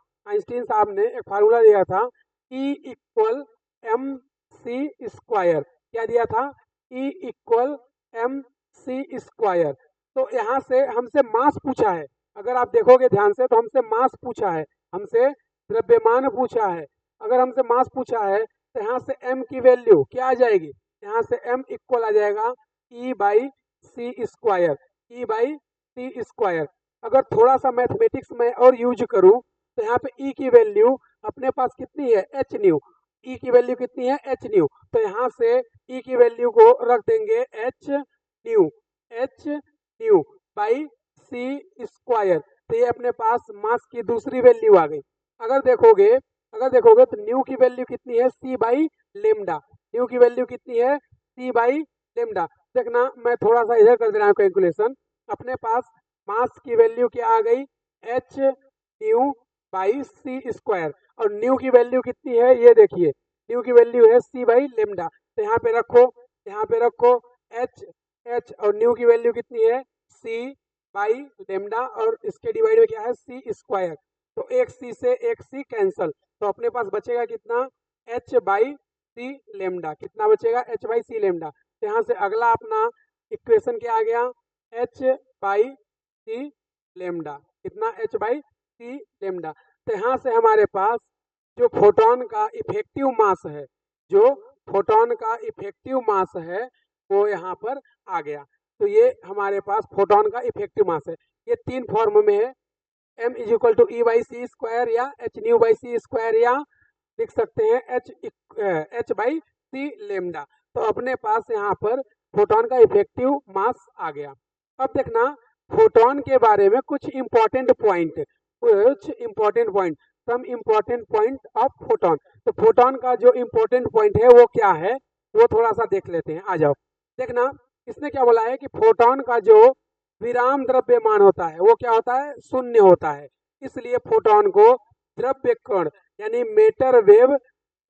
E equal M C square. क्या दिया था? E equal M C square. तो यहाँ से हमसे मास पूछा है, अगर आप देखोगे ध्यान से तो हमसे मास पूछा है, हमसे द्रव्यमान पूछा है। अगर हमसे मास पूछा है तो यहाँ से m की वैल्यू क्या आ जाएगी? यहाँ से m इक्वल आ जाएगा E by C square, E by C square. अगर थोड़ा सा मैथमेटिक्स में और यूज करूं तो यहाँ पे E की वैल्यू अपने पास कितनी है? H nu. E की वैल्यू कितनी है? H nu. तो यहाँ से E की वैल्यू को रख देंगे H nu by C square. तो ये अपने पास मास की दूसरी वैल्यू आ गई। अगर देखोगे तो न्यू की वैल्यू कितनी है? सी बाई लेमडा। न्यू की वैल्यू कितनी है? सी बाई लेमडा। देखना, मैं थोड़ा सा इधर कर दे रहा हूँ कैलकुलेशन। अपने पास मास की वैल्यू क्या आ गई? H nu by C square. और न्यू की वैल्यू कितनी है? ये देखिए, न्यू की वैल्यू है सी बाई लेमडा। तो यहाँ पे रखो एच और न्यू की वैल्यू कितनी है? सी बाई लेमडा, और इसके डिवाइड में क्या है? सी स्क्वायर। तो एक सी से एक सी कैंसल, तो अपने पास बचेगा कितना? H by c lambda. कितना बचेगा? H by c lambda. तो यहाँ से अगला अपना इक्वेशन क्या आ गया? H by c lambda. कितना? H by c lambda. तो यहाँ से हमारे पास जो फोटोन का इफेक्टिव मास है वो यहाँ पर आ गया। तो ये हमारे पास फोटोन का इफेक्टिव मास है। ये तीन फॉर्म में है, m is equal to E by C square, या h nu by C square, या लिख सकते हैं एच बाई सी लेमडा। तो अपने पास यहाँ पर फोटोन का इफेक्टिव मास आ गया। अब देखना, फोटोन के बारे में कुछ important point, some important point of photon. तो फोटोन का जो इंपॉर्टेंट पॉइंट है वो क्या है, वो थोड़ा सा देख लेते हैं। आ जाओ, देखना, इसने क्या बोला है कि फोटोन का जो विराम द्रव्यमान होता है वो क्या होता है? शून्य होता है। इसलिए फोटोन को द्रव्य कण यानी मैटर वेव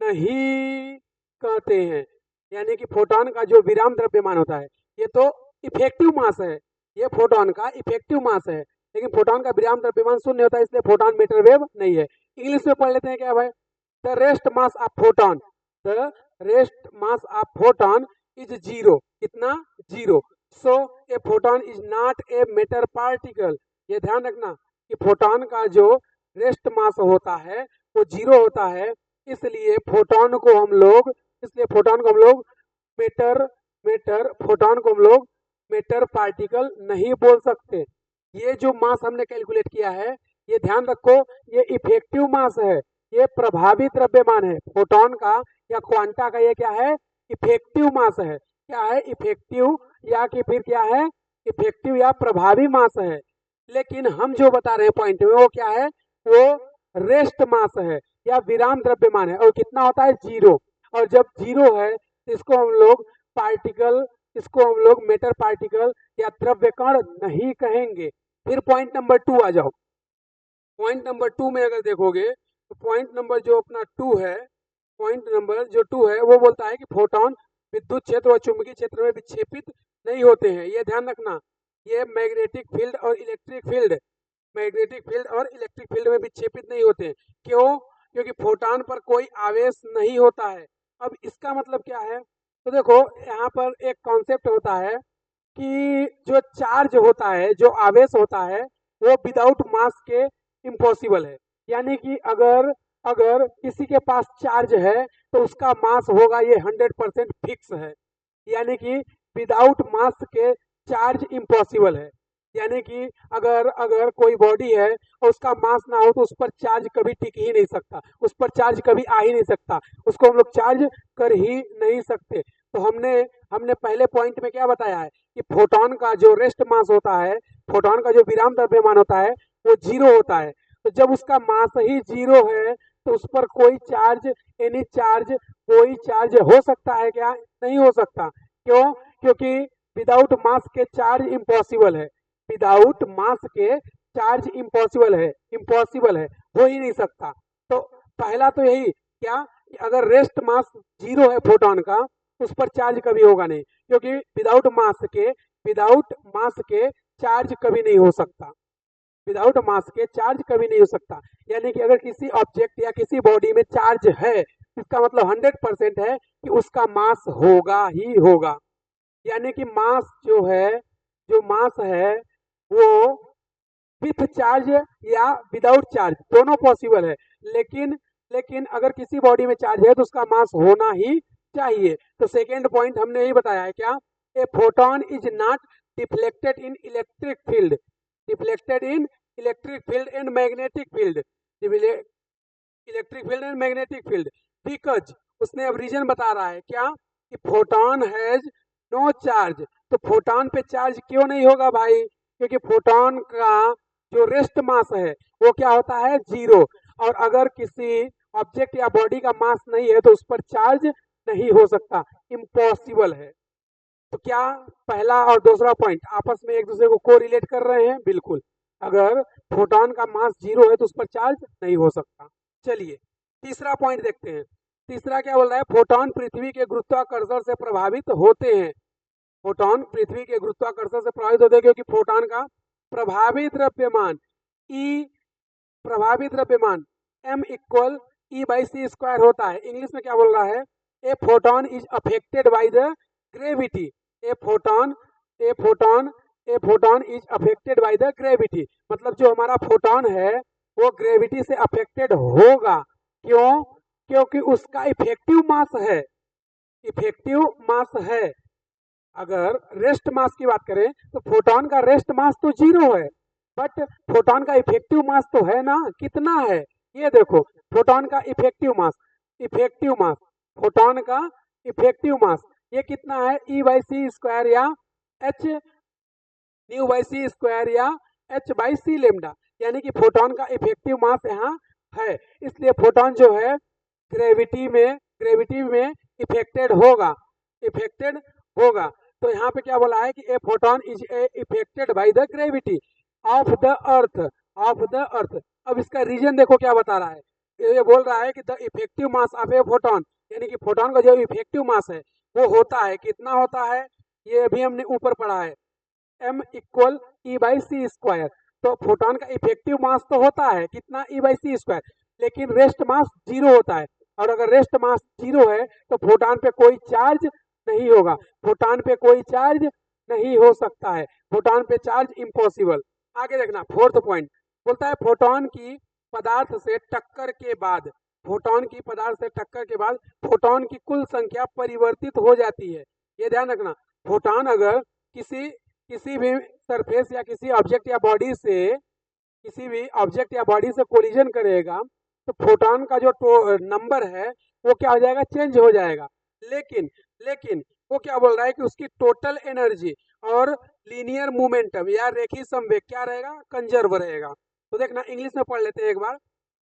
नहीं कहते हैं। यानी कि फोटोन का जो विराम द्रव्यमान होता है, ये तो इफेक्टिव मास है, ये फोटोन का इफेक्टिव मास है, लेकिन फोटोन का विराम द्रव्यमान शून्य होता है, इसलिए फोटोन मैटर वेव नहीं है। इंग्लिश में पढ़ लेते हैं क्या भाई? The rest mass of photon is zero. कितना? Zero. So a photon is not a matter particle. ये ध्यान रखना कि फोटोन का जो रेस्ट मास होता है वो जीरो होता है, इसलिए फोटोन को हम लोग मैटर पार्टिकल नहीं बोल सकते। ये जो मास हमने कैलकुलेट किया है, ये ध्यान रखो, ये इफेक्टिव मास है, ये प्रभावी द्रव्यमान है। फोटोन का या क्वांटा का ये क्या है? इफेक्टिव मास है। क्या है? इफेक्टिव, या कि फिर क्या है? इफेक्टिव या प्रभावी मास है। लेकिन हम जो बता रहे हैं पॉइंट में वो क्या है? वो रेस्ट मास है या विराम द्रव्यमान है, और कितना होता है? जीरो। और जब जीरो है तो इसको हम लोग पार्टिकल, इसको हम लोग मैटर पार्टिकल या द्रव्य कण नहीं कहेंगे। फिर पॉइंट नंबर 2 आ जाओ। पॉइंट नंबर 2 में अगर देखोगे तो पॉइंट नंबर जो अपना 2 है, पॉइंट नंबर जो 2 है वो बोलता है कि फोटॉन विद्युत क्षेत्र व चुंबकीय क्षेत्र में विक्षेपित नहीं होते हैं। ये ध्यान रखना, ये मैग्नेटिक फील्ड और इलेक्ट्रिक फील्ड, मैग्नेटिक फील्ड और इलेक्ट्रिक फील्ड में विक्षेपित नहीं होते हैं। क्यों? क्योंकि फोटॉन पर कोई आवेश नहीं होता है। अब इसका मतलब क्या है? तो देखो यहाँ पर एक कॉन्सेप्ट होता है कि जो चार्ज होता है, जो आवेश होता है, वो विदाउट मास के इम्पॉसिबल है। यानी कि अगर अगर किसी के पास चार्ज है तो उसका मास होगा, ये 100% फिक्स है। यानी कि विदाउट मास के चार्ज इम्पॉसिबल है। यानी कि अगर अगर कोई बॉडी है और उसका मास ना हो तो उस पर चार्ज कभी टिक ही नहीं सकता, उस पर चार्ज कभी आ ही नहीं सकता, उसको हम लोग चार्ज कर ही नहीं सकते। तो हमने हमने पहले पॉइंट में क्या बताया है कि फोटॉन का जो रेस्ट मास होता है, फोटॉन का जो विराम द्रव्यमान होता है वो 0 होता है। तो जब उसका मास ही 0 है तो उस पर कोई चार्ज, एनी चार्ज, कोई चार्ज हो सकता है क्या? नहीं हो सकता। क्यों? क्योंकि विदाउट मास के चार्ज इम्पॉसिबल है, विदाउट मास के चार्ज इम्पॉसिबल है, इम्पॉसिबल है, हो ही नहीं सकता। तो पहला तो यही क्या कि अगर रेस्ट मास 0 है फोटॉन का, उस पर चार्ज कभी होगा नहीं, क्योंकि विदाउट मास के चार्ज कभी नहीं हो सकता, विदाउट मास के चार्ज कभी नहीं हो सकता। यानी कि अगर किसी ऑब्जेक्ट या किसी बॉडी में चार्ज है, इसका मतलब 100% है कि उसका मास होगा ही होगा। यानी कि मास जो है, जो मास है वो विथ चार्ज या विदाउट चार्ज दोनों पॉसिबल है। लेकिन लेकिन अगर किसी बॉडी में चार्ज है तो उसका मास होना ही चाहिए। तो सेकेंड पॉइंट हमने यही बताया है क्या? A photon is not deflected in electric field, deflected in electric field and magnetic field, electric field and magnetic field, because उसने अब रीजन बता रहा है क्या कि फोटॉन हैज नो चार्ज। तो फोटॉन पे चार्ज क्यों नहीं होगा भाई? क्योंकि फोटॉन का जो रेस्ट मास है वो क्या होता है? 0। और अगर किसी ऑब्जेक्ट या बॉडी का मास नहीं है तो उस पर चार्ज नहीं हो सकता, इम्पॉसिबल है। तो क्या पहला और दूसरा पॉइंट आपस में एक दूसरे को कोरिलेट कर रहे हैं? बिल्कुल। अगर फोटॉन का मास 0 है तो उस पर चार्ज नहीं हो सकता। चलिए तीसरा पॉइंट देखते हैं। तीसरा क्या बोल रहा है? फोटॉन पृथ्वी के गुरुत्वाकर्षण से प्रभावित होते हैं। फोटॉन पृथ्वी के गुरुत्वाकर्षण से प्रभावित होते हैं क्योंकि फोटॉन का प्रभावी द्रव्यमान ई, प्रभावी द्रव्यमान m इक्वल E/c² होता है। इंग्लिश में क्या बोल रहा है? A photon is affected by the gravity, a photon a photon a photon is affected by the gravity. मतलब जो हमारा फोटॉन है वो ग्रेविटी से अफेक्टेड होगा। क्यों? क्योंकि उसका इफेक्टिव मास है, इफेक्टिव मास है। अगर रेस्ट मास की बात करें तो फोटॉन का रेस्ट मास तो 0 है, बट फोटॉन का इफेक्टिव मास तो है ना, कितना है? ये देखो फोटॉन का इफेक्टिव मास, इफेक्टिव मास, फोटॉन का इफेक्टिव मास ये कितना है? E/c² या h/c² या h/c लेमडा। यानी कि फोटॉन का इफेक्टिव मास यहाँ है, इसलिए फोटॉन जो है ग्रेविटी में इफेक्टेड होगा, इफेक्टेड होगा। तो यहाँ पे क्या बोला है कि a photon is affected by the gravity of the earth, of the earth. अब इसका रीजन देखो क्या बता रहा है? ये बोल रहा है कि the effective mass of A photon, यानी कि फोटॉन का जो इफेक्टिव मास है वो होता है, कितना होता है? ये अभी हमने ऊपर पढ़ा है, m इक्वल E/c²। तो फोटॉन का इफेक्टिव मास तो होता है कितना? E/c², लेकिन रेस्ट मास 0 होता है। और अगर रेस्ट मास 0 है तो फोटॉन पे कोई चार्ज नहीं होगा, फोटॉन पे कोई चार्ज नहीं हो सकता है, फोटॉन पे चार्ज इम्पॉसिबल। आगे देखना फोर्थ पॉइंट बोलता है फोटॉन की पदार्थ से टक्कर के बाद, फोटॉन की पदार्थ से टक्कर के बाद फोटॉन की कुल संख्या परिवर्तित हो जाती है। ये ध्यान रखना, फोटॉन अगर किसी भी सरफेस या किसी ऑब्जेक्ट या बॉडी से, किसी भी ऑब्जेक्ट या बॉडी से कोलिजन करेगा तो फोटॉन का जो नंबर है वो क्या हो जाएगा? चेंज हो जाएगा। लेकिन लेकिन वो क्या बोल रहा है कि उसकी टोटल एनर्जी और लीनियर मोमेंटम या रेखीय संवेग क्या रहेगा? कंजर्व रहेगा। तो देखना इंग्लिश में पढ़ लेते हैं एक बार।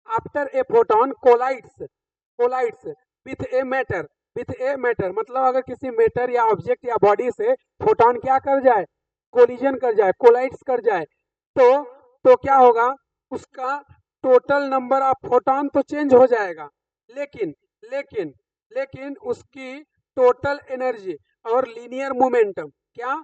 After a photon collides with a matter, with a matter, मतलब अगर किसी मैटर या ऑब्जेक्ट या बॉडी से फोटोन क्या कर जाए, कोलिजन कर जाए, कोलाइड्स कर जाए, तो क्या होगा, उसका टोटल नंबर ऑफ फोटोन तो चेंज हो जाएगा, लेकिन लेकिन लेकिन उसकी टोटल एनर्जी और लीनियर मोमेंटम, क्या,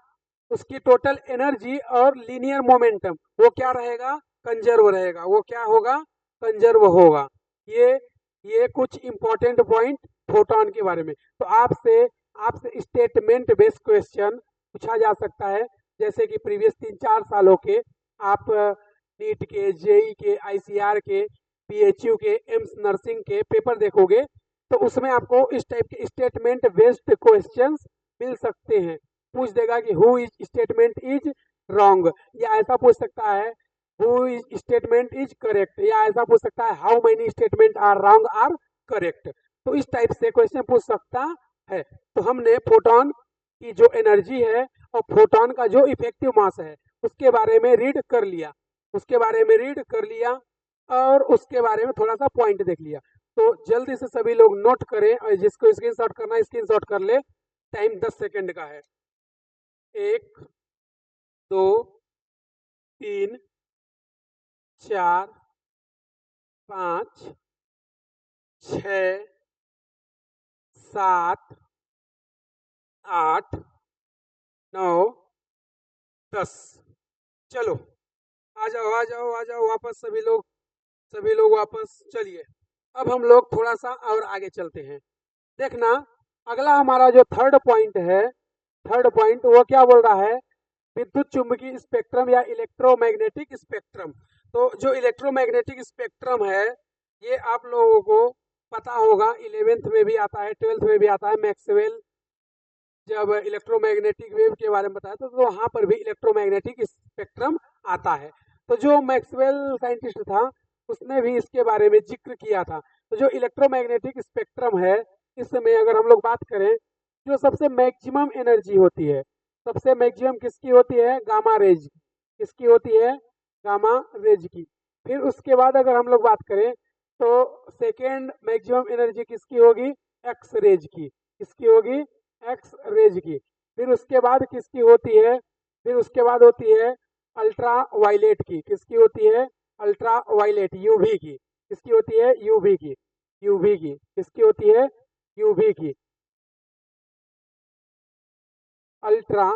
उसकी टोटल एनर्जी और लीनियर मोमेंटम वो क्या रहेगा, कंजर्व रहेगा, वो क्या होगा, कंजर्व होगा। ये कुछ इंपॉर्टेंट पॉइंट फोटोन के बारे में। तो आपसे आपसे स्टेटमेंट बेस्ड क्वेश्चन पूछा जा सकता है, जैसे कि प्रीवियस 3-4 सालों के आप नीट के, जेई के, आईसीआर के, पीएचयू के, एम्स नर्सिंग के पेपर देखोगे तो उसमें आपको इस टाइप के स्टेटमेंट बेस्ड क्वेश्चंस मिल सकते हैं। पूछ देगा कि who is statement is wrong, या ऐसा पूछ सकता है who is statement is correct, या ऐसा पूछ सकता है how many statement are wrong or correct. तो इस टाइप से क्वेश्चन पूछ सकता है। तो हमने फोटोन की जो एनर्जी है और फोटोन का जो इफेक्टिव मास है उसके बारे में रीड कर लिया, उसके बारे में रीड कर लिया और उसके बारे में थोड़ा सा पॉइंट देख लिया। तो जल्दी से सभी लोग नोट करें, और जिसको स्क्रीनशॉट करना है स्क्रीनशॉट कर ले। टाइम 10 सेकंड का है। 1 2 3 4 5 6 7 8 9 10। चलो आ जाओ आ जाओ आ जाओ वापस, सभी लोग वापस चलिए। अब हम लोग थोड़ा सा और आगे चलते हैं। देखना, अगला हमारा जो थर्ड पॉइंट है, थर्ड पॉइंट वो क्या बोल रहा है, विद्युत चुंबकीय स्पेक्ट्रम या इलेक्ट्रोमैग्नेटिक स्पेक्ट्रम। तो जो इलेक्ट्रोमैग्नेटिक स्पेक्ट्रम है ये आप लोगों को पता होगा, 11th में भी आता है, 12th में भी आता है। मैक्सवेल जब इलेक्ट्रोमैग्नेटिक वेव के बारे में बताया तो वहां पर भी इलेक्ट्रोमैग्नेटिक स्पेक्ट्रम आता है। तो जो मैक्सवेल साइंटिस्ट था उसने भी इसके बारे में जिक्र किया था। तो जो इलेक्ट्रोमैग्नेटिक स्पेक्ट्रम है, इसमें अगर हम लोग बात करें, जो सबसे मैक्सिमम एनर्जी होती है, सबसे मैक्सिमम किसकी होती है, गामा रेज, किसकी होती है, गामा रेज की। फिर उसके बाद अगर हम लोग बात करें तो सेकेंड मैक्सिमम एनर्जी किसकी होगी, एक्स रेज की, किसकी होगी, एक्स रेज की। फिर उसके बाद किसकी होती है, फिर उसके बाद होती है अल्ट्रा वायलेट की, किसकी होती है, अल्ट्रा वायलेट, यूवी की, किसकी होती है, यूवी की, यूवी की, किसकी होती है, यूवी की, ultra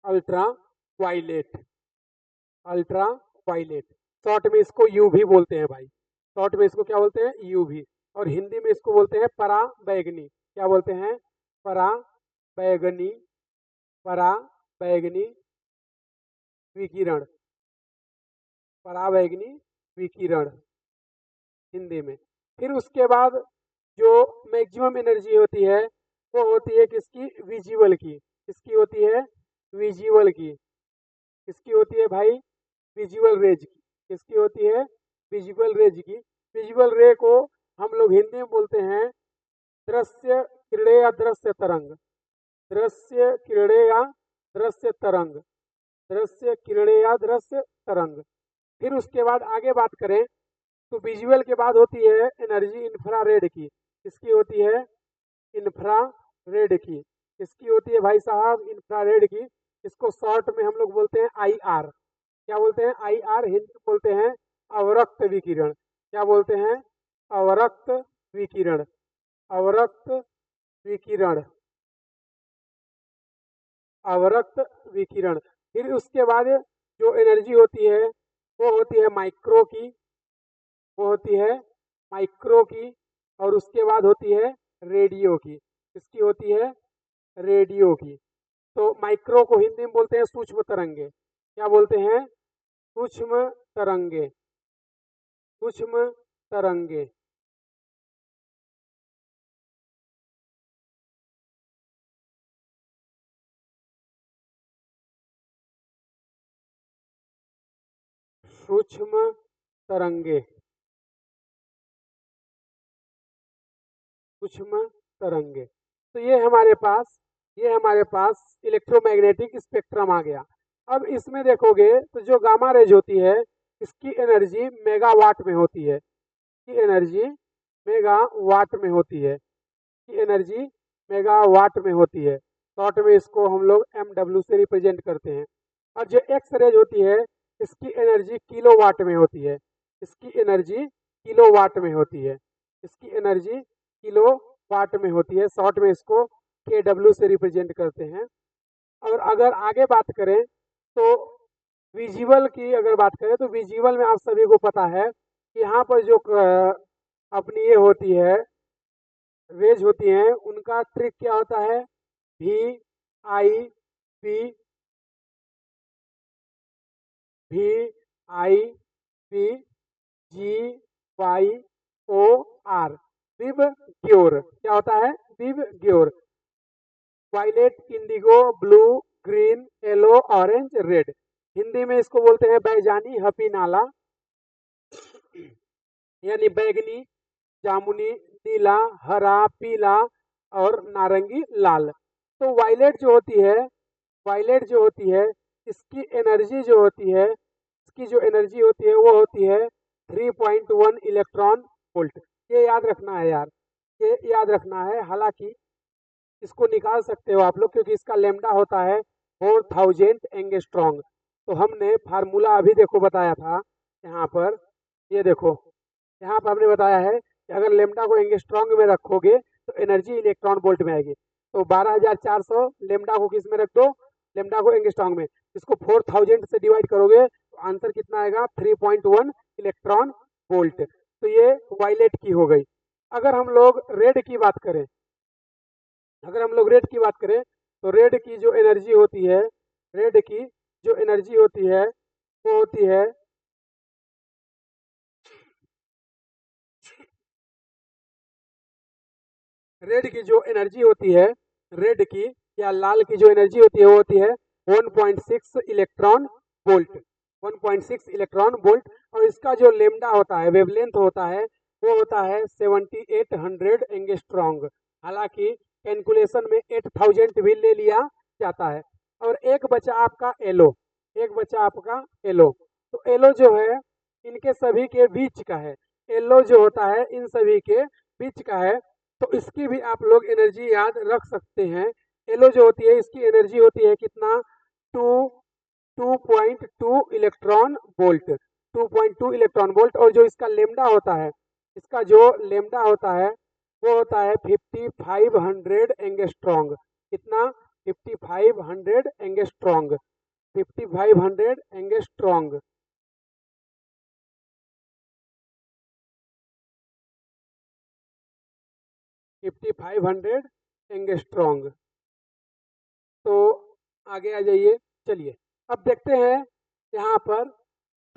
ultraviolet, ultraviolet. Short में इसको यूवी बोलते हैं भाई, शॉर्ट में इसको क्या बोलते हैं, यूवी। और हिंदी में इसको बोलते हैं परा बैगनी, क्या बोलते हैं, परा बैगनी, परा बैगनी विकिरण, पराबैंगनी विकिरण हिंदी में। फिर उसके बाद जो मैक्सिमम एनर्जी होती है वो होती है किसकी, विजिबल की, किसकी होती है, विजिबल की, किसकी होती है भाई, विजुअल रेज की, किसकी होती है, विजुअल रेज की। विजुअल रे को हम लोग हिंदी में बोलते हैं दृश्य किरणें या दृश्य तरंग, दृश्य किरणें या दृश्य तरंग, दृश्य किरणें या दृश्य तरंग। फिर उसके बाद आगे बात करें तो विजुअल के बाद होती है एनर्जी इंफ्रारेड की, किसकी होती है, इंफ्रारेड की, किसकी होती है भाई साहब, इंफ्रारेड की। इसको शॉर्ट में हम लोग बोलते हैं आई आर, क्या बोलते हैं, आई आर। हिंदी बोलते हैं अवरक्त विकिरण, क्या बोलते हैं, अवरक्त विकिरण, अवरक्त विकिरण, अवरक्त विकिरण। फिर उसके बाद जो एनर्जी होती है वो होती है माइक्रो की, वो होती है माइक्रो की। और उसके बाद होती है रेडियो की, किसकी होती है, रेडियो की। तो माइक्रो को हिंदी में बोलते हैं सूक्ष्म तरंगे, क्या बोलते हैं, सूक्ष्म तरंगे, सूक्ष्म तरंगे। सूक्ष्म तरंगे, सूक्ष्म तरंगे। तो ये हमारे पास इलेक्ट्रोमैग्नेटिक स्पेक्ट्रम आ गया। अब इसमें देखोगे तो जो गामा रेज होती है इसकी एनर्जी मेगावाट में होती है, की एनर्जी मेगावाट में होती है। इसकी एनर्जी मेगावाट में होती है। शॉर्ट में इसको हम लोग MW से रिप्रेजेंट करते हैं। और जो एक्स रेज होती है इसकी एनर्जी किलोवाट में होती है। इसकी एनर्जी किलोवाट में होती है। इसकी एनर्जी किलोवाट में होती है। शॉर्ट में इसको KW से रिप्रेजेंट करते हैं। और अगर आगे बात करें तो विजुअल की अगर बात करें तो विजुअल में आप सभी को पता है कि यहाँ पर जो अपनी ये होती है रेज होती हैं उनका ट्रिक क्या होता है, VIP VIPGYOR विव ग्योर। क्या होता है, विव ग्योर। Violet, indigo, blue, green, yellow, orange, red. Hindi में इसको बोलते हैं बैजानी, हपी नाला, यानी बैगनी, जामुनी, नीला, हरा, पीला और नारंगी, लाल। तो वायलेट जो होती है, वायलेट जो होती है इसकी एनर्जी जो होती है, इसकी जो एनर्जी होती है वो होती है 3.1 इलेक्ट्रॉन वोल्ट। ये याद रखना है यार, ये याद रखना है। हालांकि इसको निकाल सकते हो आप लोग क्योंकि इसका लेमडा होता है 4000 एंगस्ट्रॉन्ग। तो हमने फार्मूला अभी देखो बताया था यहाँ पर, ये देखो यहाँ पर हमने बताया है कि अगर लेमडा को एंगस्ट्रॉन्ग में रखोगे तो एनर्जी इलेक्ट्रॉन वोल्ट में आएगी। तो 12400 लेमडा को किस में रख दो, लेमडा को एंगस्ट्रॉन्ग में। इसको 4000 से डिवाइड करोगे तो आंसर कितना आएगा, 3.1 इलेक्ट्रॉन वोल्ट। तो ये वायलेट की हो गई। अगर हम लोग रेड की बात करें, अगर हम लोग रेड की बात करें तो रेड की जो एनर्जी होती है, रेड की जो एनर्जी होती है वो होती है रेड की जो एनर्जी होती है, रेड की या लाल की जो एनर्जी होती है वो होती है 1.6 इलेक्ट्रॉन वोल्ट, 1.6 इलेक्ट्रॉन वोल्ट। और इसका जो लेमडा होता है, वेवलेंथ होता है, वो होता है 7800 एंगस्ट्रॉन्ग। हालांकि कैलकुलेशन में 8000 भी ले लिया जाता है। और एक बचा आपका एलो, एक बचा आपका एलो। तो एलो जो है इनके सभी के बीच का है, एलो जो होता है इन सभी के बीच का है। तो इसकी भी आप लोग एनर्जी याद रख सकते हैं। एलो जो होती है इसकी एनर्जी होती है कितना, 2.2 इलेक्ट्रॉन वोल्ट, 2.2 इलेक्ट्रॉन वोल्ट। और जो इसका लेमडा होता है, इसका जो लेमडा होता है वो होता है 5500 एंगस्ट्रॉन्ग। कितना, 5500 एंगस्ट्रॉन्ग, 5500 एंगस्ट्रॉन्ग। 5500 एंगस्ट्रॉन्ग। तो आगे आ जाइए, चलिए अब देखते हैं यहाँ पर।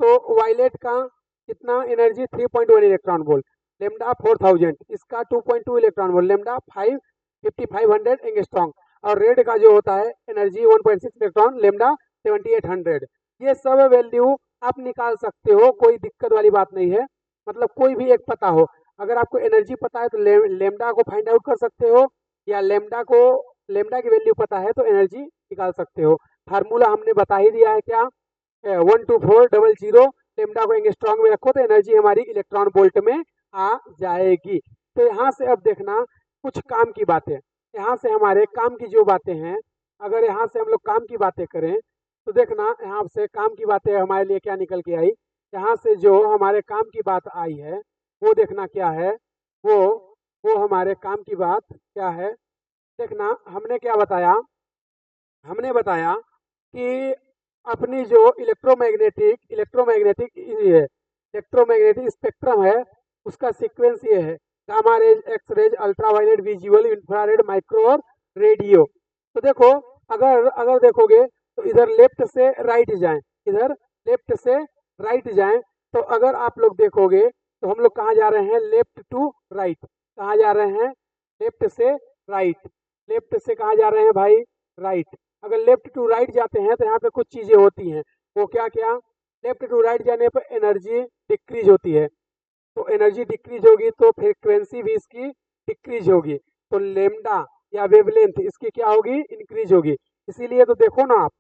तो वायलेट का कितना एनर्जी, 3.1 इलेक्ट्रॉन वोल्ट, लेमडा 4000, इसका 2.2 इलेक्ट्रॉन वोल्ट, लेमडा 5500 एंगस्ट्रॉन्ग। और रेड का जो होता है एनर्जी 1.6 इलेक्ट्रॉन, लेमडा 7800। ये सब वैल्यू आप निकाल सकते हो, कोई दिक्कत वाली बात नहीं है। मतलब कोई भी एक पता हो, अगर आपको एनर्जी पता है तो लेमडा को फाइंड आउट कर सकते हो, या लेमडा की वैल्यू पता है तो एनर्जी निकाल सकते हो। फार्मूला हमने बता ही दिया है क्या, 12400। लेमडा को एंगस्ट्रॉन्ग में रखो तो एनर्जी हमारी इलेक्ट्रॉन वोल्ट में आ जाएगी। तो यहाँ से अब देखना कुछ काम की बातें, यहाँ से हमारे काम की जो बातें हैं, अगर यहाँ से हम लोग काम की बातें करें तो देखना यहाँ से काम की बातें हमारे लिए क्या निकल के आई। यहाँ से जो हमारे काम की बात आई है वो देखना क्या है, वो हमारे काम की बात क्या है। देखना हमने क्या बताया, हमने बताया कि अपनी जो इलेक्ट्रोमैग्नेटिक स्पेक्ट्रम है उसका सीक्वेंस ये है, gamma rays, X rays, ultraviolet, visual, infrared, micro और रेडियो। तो देखो अगर अगर देखोगे तो इधर लेफ्ट से राइट जाएं, इधर लेफ्ट से राइट जाएं। तो अगर आप लोग देखोगे तो हम लोग कहाँ जा रहे हैं, लेफ्ट टू राइट। कहाँ जा रहे हैं, लेफ्ट से राइट। लेफ्ट से कहाँ जा रहे हैं भाई, राइट। अगर लेफ्ट टू राइट जाते हैं तो यहाँ पे कुछ चीजें होती हैं, वो क्या क्या, लेफ्ट टू राइट जाने पर एनर्जी डिक्रीज होती है। तो एनर्जी डिक्रीज होगी तो फ्रीक्वेंसी भी इसकी डिक्रीज होगी। तो लेमडा या वेवलेंथ इसकी क्या होगी, इंक्रीज होगी। इसीलिए तो देखो ना आप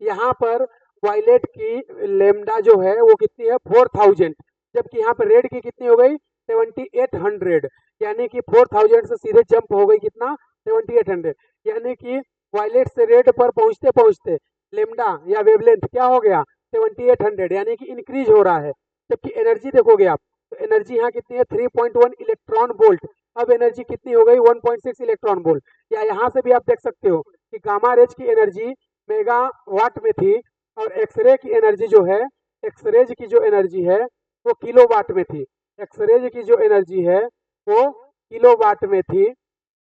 यहाँ पर वायलेट की लेमडा जो है वो कितनी है, 4000, जबकि यहाँ पर रेड की कितनी हो गई, 7800, यानी कि 4000 से सीधे जंप हो गई कितना 7800, यानी कि वायलेट से रेड पर पहुंचते पहुंचते लेमडा या वेवलेंथ क्या हो गया 7800, यानी कि इंक्रीज हो रहा है। जबकि एनर्जी देखोगे आप तो एनर्जी यहाँ कितनी है 3.1 इलेक्ट्रॉन वोल्ट, अब एनर्जी कितनी हो गई 1.6 इलेक्ट्रॉन वोल्ट। या यहाँ से भी आप देख सकते हो कि गामा रेज की एनर्जी मेगावाट में थी और एक्सरे की एनर्जी जो है, एक्सरेज की जो एनर्जी है वो किलोवाट में थी, एक्सरेज की जो एनर्जी है वो किलोवाट में थी,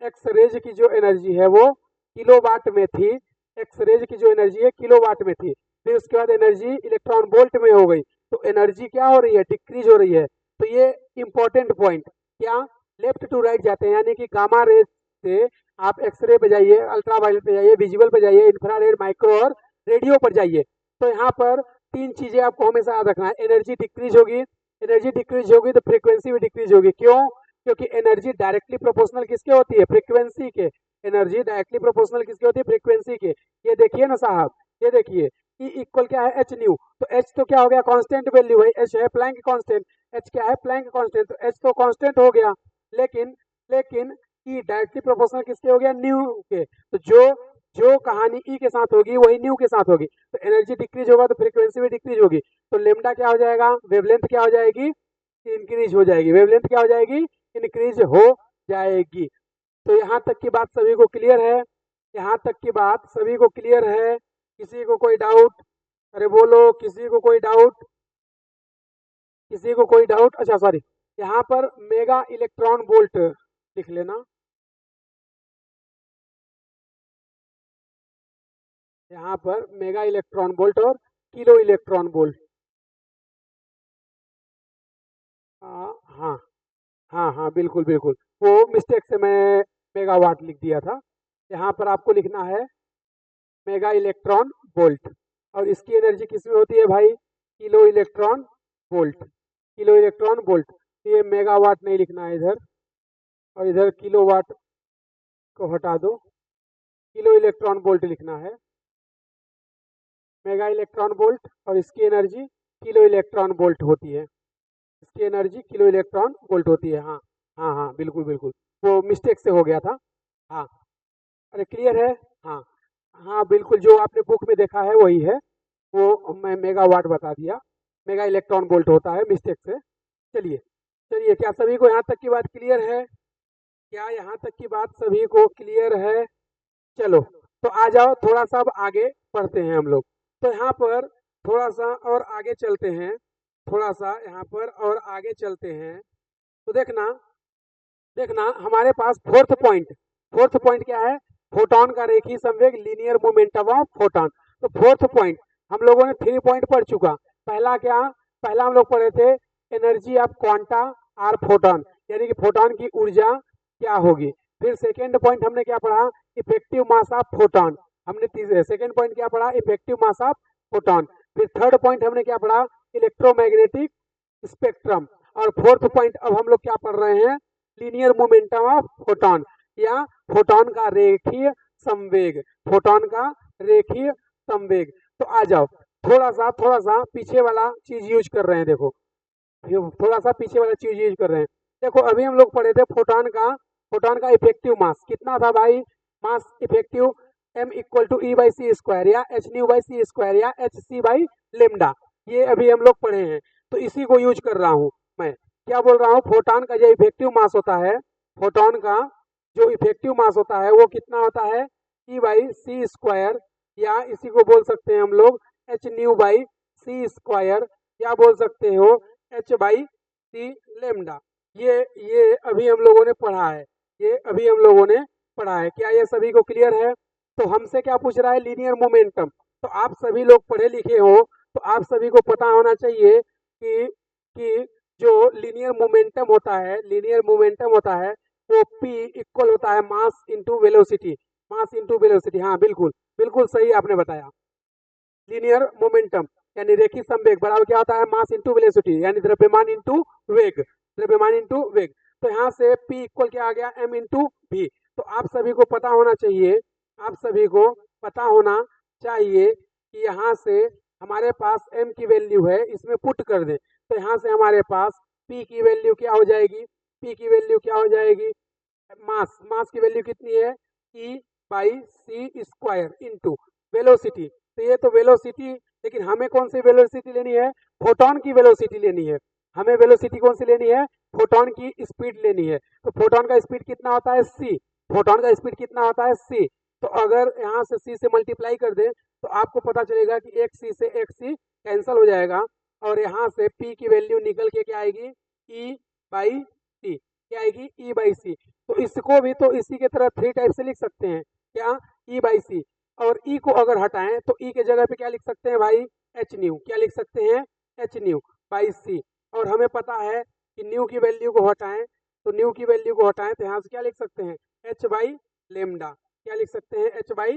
एक्सरेज की जो एनर्जी है वो किलोवाट में थी, एक्सरेज की जो एनर्जी है किलोवाट में थी। फिर उसके बाद एनर्जी इलेक्ट्रॉन वोल्ट में हो गई, तो एनर्जी क्या हो रही है डिक्रीज हो रही है। तो ये इंपॉर्टेंट पॉइंट क्या लेफ्ट टू राइट जाते हैं, यानी कि गामा रेज से आप एक्सरे पे जाइए, अल्ट्रावायलेट पे जाइए, विजिबल पे जाइए, इंफ्रारेड, माइक्रो और रेडियो पर जाइए। तो यहाँ पर तीन चीजें आपको हमेशा याद रखना है, एनर्जी डिक्रीज होगी, एनर्जी डिक्रीज होगी तो फ्रीक्वेंसी भी डिक्रीज होगी। क्यों? क्योंकि एनर्जी डायरेक्टली प्रोपोर्शनल किसके होती है फ्रीक्वेंसी के, एनर्जी डायरेक्टली प्रोपोर्शनल किसके होती है फ्रीक्वेंसी के। ये देखिए ना साहब, ये देखिए E इक्वल क्या है एच न्यू, तो एच तो क्या हो गया कांस्टेंट वैल्यू है, एच है प्लैंक कांस्टेंट, एच क्या है प्लैंक कांस्टेंट, तो एच तो कांस्टेंट हो गया, लेकिन लेकिन ई डायरेक्टली प्रोपोर्शनल किसके हो गया न्यू के। तो जो जो कहानी ई के साथ होगी वही न्यू के साथ होगी, तो एनर्जी डिक्रीज होगा तो फ्रीक्वेंसी भी डिक्रीज होगी, तो लेमडा क्या हो जाएगा वेवलेंथ क्या हो जाएगी इंक्रीज हो जाएगी, वेवलेंथ क्या हो जाएगी इंक्रीज हो जाएगी। तो यहाँ तक की बात सभी को क्लियर है, यहाँ तक की बात सभी को क्लियर है, किसी को कोई डाउट? अरे बोलो किसी को कोई डाउट, किसी को कोई डाउट? अच्छा सॉरी, यहाँ पर मेगा इलेक्ट्रॉन वोल्ट लिख लेना, यहाँ पर मेगा इलेक्ट्रॉन वोल्ट और किलो इलेक्ट्रॉन वोल्ट। हाँ हाँ हाँ बिल्कुल बिल्कुल, वो मिस्टेक से मैं मेगावाट लिख दिया था। यहाँ पर आपको लिखना है मेगा इलेक्ट्रॉन वोल्ट, और इसकी एनर्जी किस में होती है भाई kilo electron volt, kilo electron volt. ये मेगावाट नहीं लिखना है इधर, और इधर किलोवाट को हटा दो, किलो इलेक्ट्रॉन वोल्ट लिखना है, मेगा इलेक्ट्रॉन वोल्ट, और इसकी एनर्जी किलो इलेक्ट्रॉन वोल्ट होती है, इसकी एनर्जी किलो इलेक्ट्रॉन वोल्ट होती है। हाँ हाँ हाँ बिल्कुल बिल्कुल, वो मिस्टेक से हो गया था। हाँ अरे क्लियर है? हाँ हाँ बिल्कुल, जो आपने बुक में देखा है वही है, वो मैं मेगावाट बता दिया, मेगा इलेक्ट्रॉन वोल्ट होता है मिस्टेक से। चलिए चलिए, क्या सभी को यहाँ तक की बात क्लियर है? क्या यहाँ तक की बात सभी को क्लियर है? चलो तो आ जाओ थोड़ा सा अब आगे पढ़ते हैं हम लोग। तो यहाँ पर थोड़ा सा और आगे चलते हैं, थोड़ा सा यहाँ पर और आगे चलते हैं, तो देखना देखना हमारे पास फोर्थ पॉइंट, फोर्थ पॉइंट क्या है फोटोन का रेखीय संवेग लीनियर मोमेंटम ऑफ फोटोन। तो फोर्थ पॉइंट हम लोगों ने 3 पॉइंट पढ़ चुका। पहला क्या, पहला हम लोग पढ़े थे energy of quanta or photon, यानी कि फोटोन की ऊर्जा क्या होगी। फिर सेकेंड पॉइंट हमने क्या पढ़ा इफेक्टिव मास ऑफ फोटोन, हमने सेकेंड पॉइंट क्या पढ़ा इफेक्टिव मास ऑफ फोटोन। फिर थर्ड पॉइंट हमने क्या पढ़ा इलेक्ट्रोमैग्नेटिक स्पेक्ट्रम। और फोर्थ पॉइंट अब हम लोग क्या पढ़ रहे हैं लीनियर मोमेंटम ऑफ फोटोन, या फोटोन का रेखीय संवेग, फोटोन का रेखीय संवेग। तो आ जाओ थोड़ा सा पीछे वाला चीज यूज कर रहे हैं, देखो थोड़ा सा पीछे वाला चीज यूज कर रहे हैं। देखो अभी हम लोग पढ़े थे फोटोन का इफेक्टिव मास कितना था भाई, mass effective m equal to E by C square, या h nu by C square, या एच सी बाई लेमडा, ये अभी हम लोग पढ़े हैं। तो इसी को यूज कर रहा हूँ मैं, क्या बोल रहा हूँ फोटोन का जो इफेक्टिव मास होता है, फोटोन का जो इफेक्टिव मास होता है वो कितना होता है ई बाई सी स्क्वायर, या इसी को बोल सकते हैं हम लोग h nu by C square, या बोल सकते हो एच बाई सी लेमडा। ये अभी हम लोगों ने पढ़ा है, ये अभी हम लोगों ने पढ़ा है। क्या ये सभी को क्लियर है? तो हमसे क्या पूछ रहा है लीनियर मोमेंटम, तो आप सभी लोग पढ़े लिखे हो तो आप सभी को पता होना चाहिए कि जो लीनियर मोमेंटम होता है, लीनियर मोमेंटम होता है वो p इक्वल होता है mass into velocity, mass into velocity. हाँ बिल्कुल बिल्कुल सही आपने बताया, लीनियर मोमेंटम यानी रेखीय संवेग बराबर क्या होता है मास इंटू वेलोसिटी, यानी द्रव्यमान इंटू वेग, द्रव्यमान इंटू वेग। तो यहाँ से p इक्वल क्या आ गया m इंटू v। तो आप सभी को पता होना चाहिए, आप सभी को पता होना चाहिए कि यहाँ से हमारे पास m की वैल्यू है, इसमें पुट कर दें, तो यहाँ से हमारे पास P की वैल्यू क्या हो जाएगी, P की वैल्यू क्या हो जाएगी, मास की वैल्यू कितनी है, E/c² इंटू वेलोसिटी। तो ये तो वेलोसिटी, लेकिन हमें कौन सी वेलोसिटी लेनी है, फोटोन की वेलोसिटी लेनी है। हमें वेलोसिटी कौन सी लेनी है, फोटोन की स्पीड लेनी है। तो फोटोन का स्पीड कितना होता है, c। फोटोन का स्पीड कितना होता है, c। तो अगर यहाँ से c से मल्टीप्लाई कर दे तो आपको पता चलेगा कि एक c से एक c कैंसिल हो जाएगा, और यहाँ से p की वैल्यू निकल के क्या आएगी, E/c। क्या आएगी, E/c। तो इसको भी तो इसी के तरह 3 टाइप से लिख सकते हैं, क्या, E/c। और E को अगर हटाएं तो E के जगह पे क्या लिख सकते हैं भाई, एच न्यू। क्या लिख सकते हैं, एच न्यू बाई सी। और हमें पता है कि न्यू की वैल्यू को हटाएं, तो न्यू की वैल्यू को हटाएं तो यहाँ से क्या लिख सकते हैं, एच बाई लेमडा। क्या लिख सकते हैं, एच बाई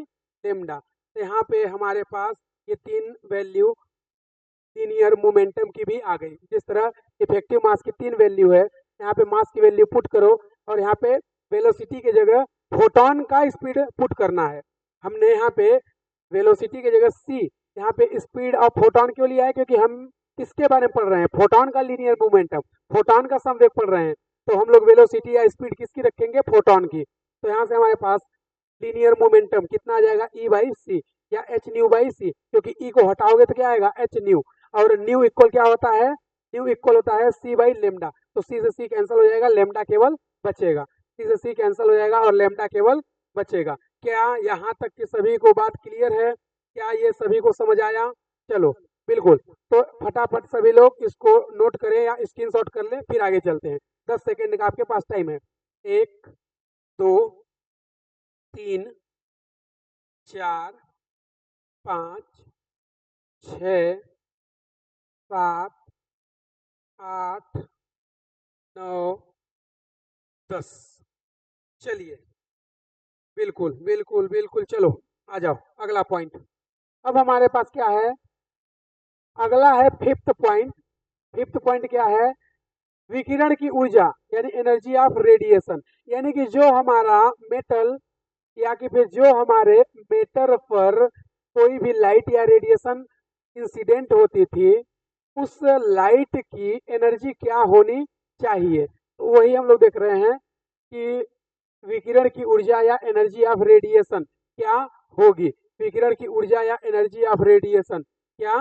लेमडा। तो यहाँ पे हमारे पास ये 3 वैल्यू लीनियर मोमेंटम की भी आ गई। जिस तरह इफेक्टिव मास की 3 वैल्यू है, यहाँ पे मास की वैल्यू पुट करो और यहाँ पे वेलोसिटी की जगह फोटोन का स्पीड पुट करना है। हमने यहाँ पे वेलोसिटी की जगह c, यहाँ पे स्पीड ऑफ फोटोन क्यों लिया है, क्योंकि हम किसके बारे में पढ़ रहे हैं, फोटोन का लीनियर मोमेंटम, फोटोन का संवेग पढ़ रहे हैं। तो हम लोग वेलोसिटी या स्पीड किसकी रखेंगे, फोटोन की। तो यहाँ से हमारे पास लीनियर मोमेंटम कितना आ जाएगा, E/c या एच न्यू बाई सी, क्योंकि E को हटाओगे तो क्या आएगा, एच न्यू। और न्यू इक्वल क्या होता है, न्यू इक्वल होता है c बाई लेमडा। तो c से c कैंसिल हो जाएगा, लेमडा केवल बचेगा। c से c कैंसिल हो जाएगा और लेमडा केवल बचेगा। क्या यहाँ तक के सभी को बात क्लियर है, क्या ये सभी को समझ आया, चलो बिल्कुल। तो फटाफट सभी लोग इसको नोट करें या स्क्रीनशॉट कर लें, फिर आगे चलते हैं। 10 सेकेंड का आपके पास टाइम है। 1 2 3 4 5 6 7 8 9 10। चलिए, बिल्कुल बिल्कुल बिल्कुल, चलो आ जाओ अगला पॉइंट। अब हमारे पास क्या है, अगला है फिफ्थ पॉइंट। फिफ्थ पॉइंट क्या है, विकिरण की ऊर्जा यानी एनर्जी ऑफ रेडिएशन। यानी कि जो हमारा मेटल या कि फिर जो हमारे मेटर पर कोई भी लाइट या रेडिएशन इंसिडेंट होती थी, उस लाइट की एनर्जी क्या होनी चाहिए। तो वही हम लोग देख रहे हैं कि विकिरण की ऊर्जा या एनर्जी ऑफ रेडिएशन क्या होगी, विकिरण की ऊर्जा या एनर्जी ऑफ रेडिएशन क्या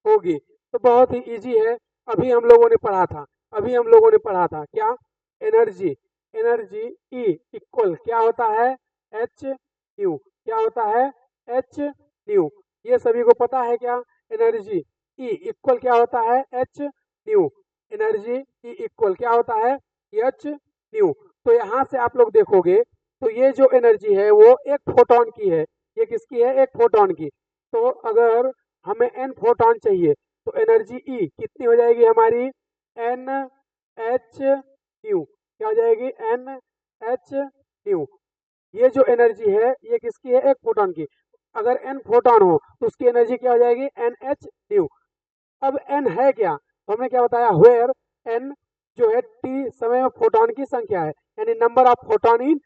होगी। तो बहुत ही इजी है, अभी हम लोगों ने पढ़ा था, अभी हम लोगों ने पढ़ा था क्या, एनर्जी, एनर्जी E इक्वल क्या होता है, एच न्यू। क्या होता है, एच न्यू। ये सभी को पता है क्या, एनर्जी E इक्वल क्या होता है, H new. Energy E equal क्या होता है, एच न्यू। तो यहाँ से आप लोग देखोगे तो ये जो एनर्जी है वो एक फोटोन की है। ये किसकी है, एक फोटोन की। तो अगर हमें n फोटोन चाहिए तो एनर्जी E कितनी हो जाएगी हमारी, एन एच न्यू। क्या हो जाएगी, एन एच न्यू। ये जो एनर्जी है ये किसकी है, एक फोटोन की। अगर n फोटोन हो तो उसकी एनर्जी क्या हो जाएगी, एन एच न्यू। अब n है क्या, तो हमने क्या बताया, वेयर n जो है t समय में फोटोन की संख्या है, यानी number of photon in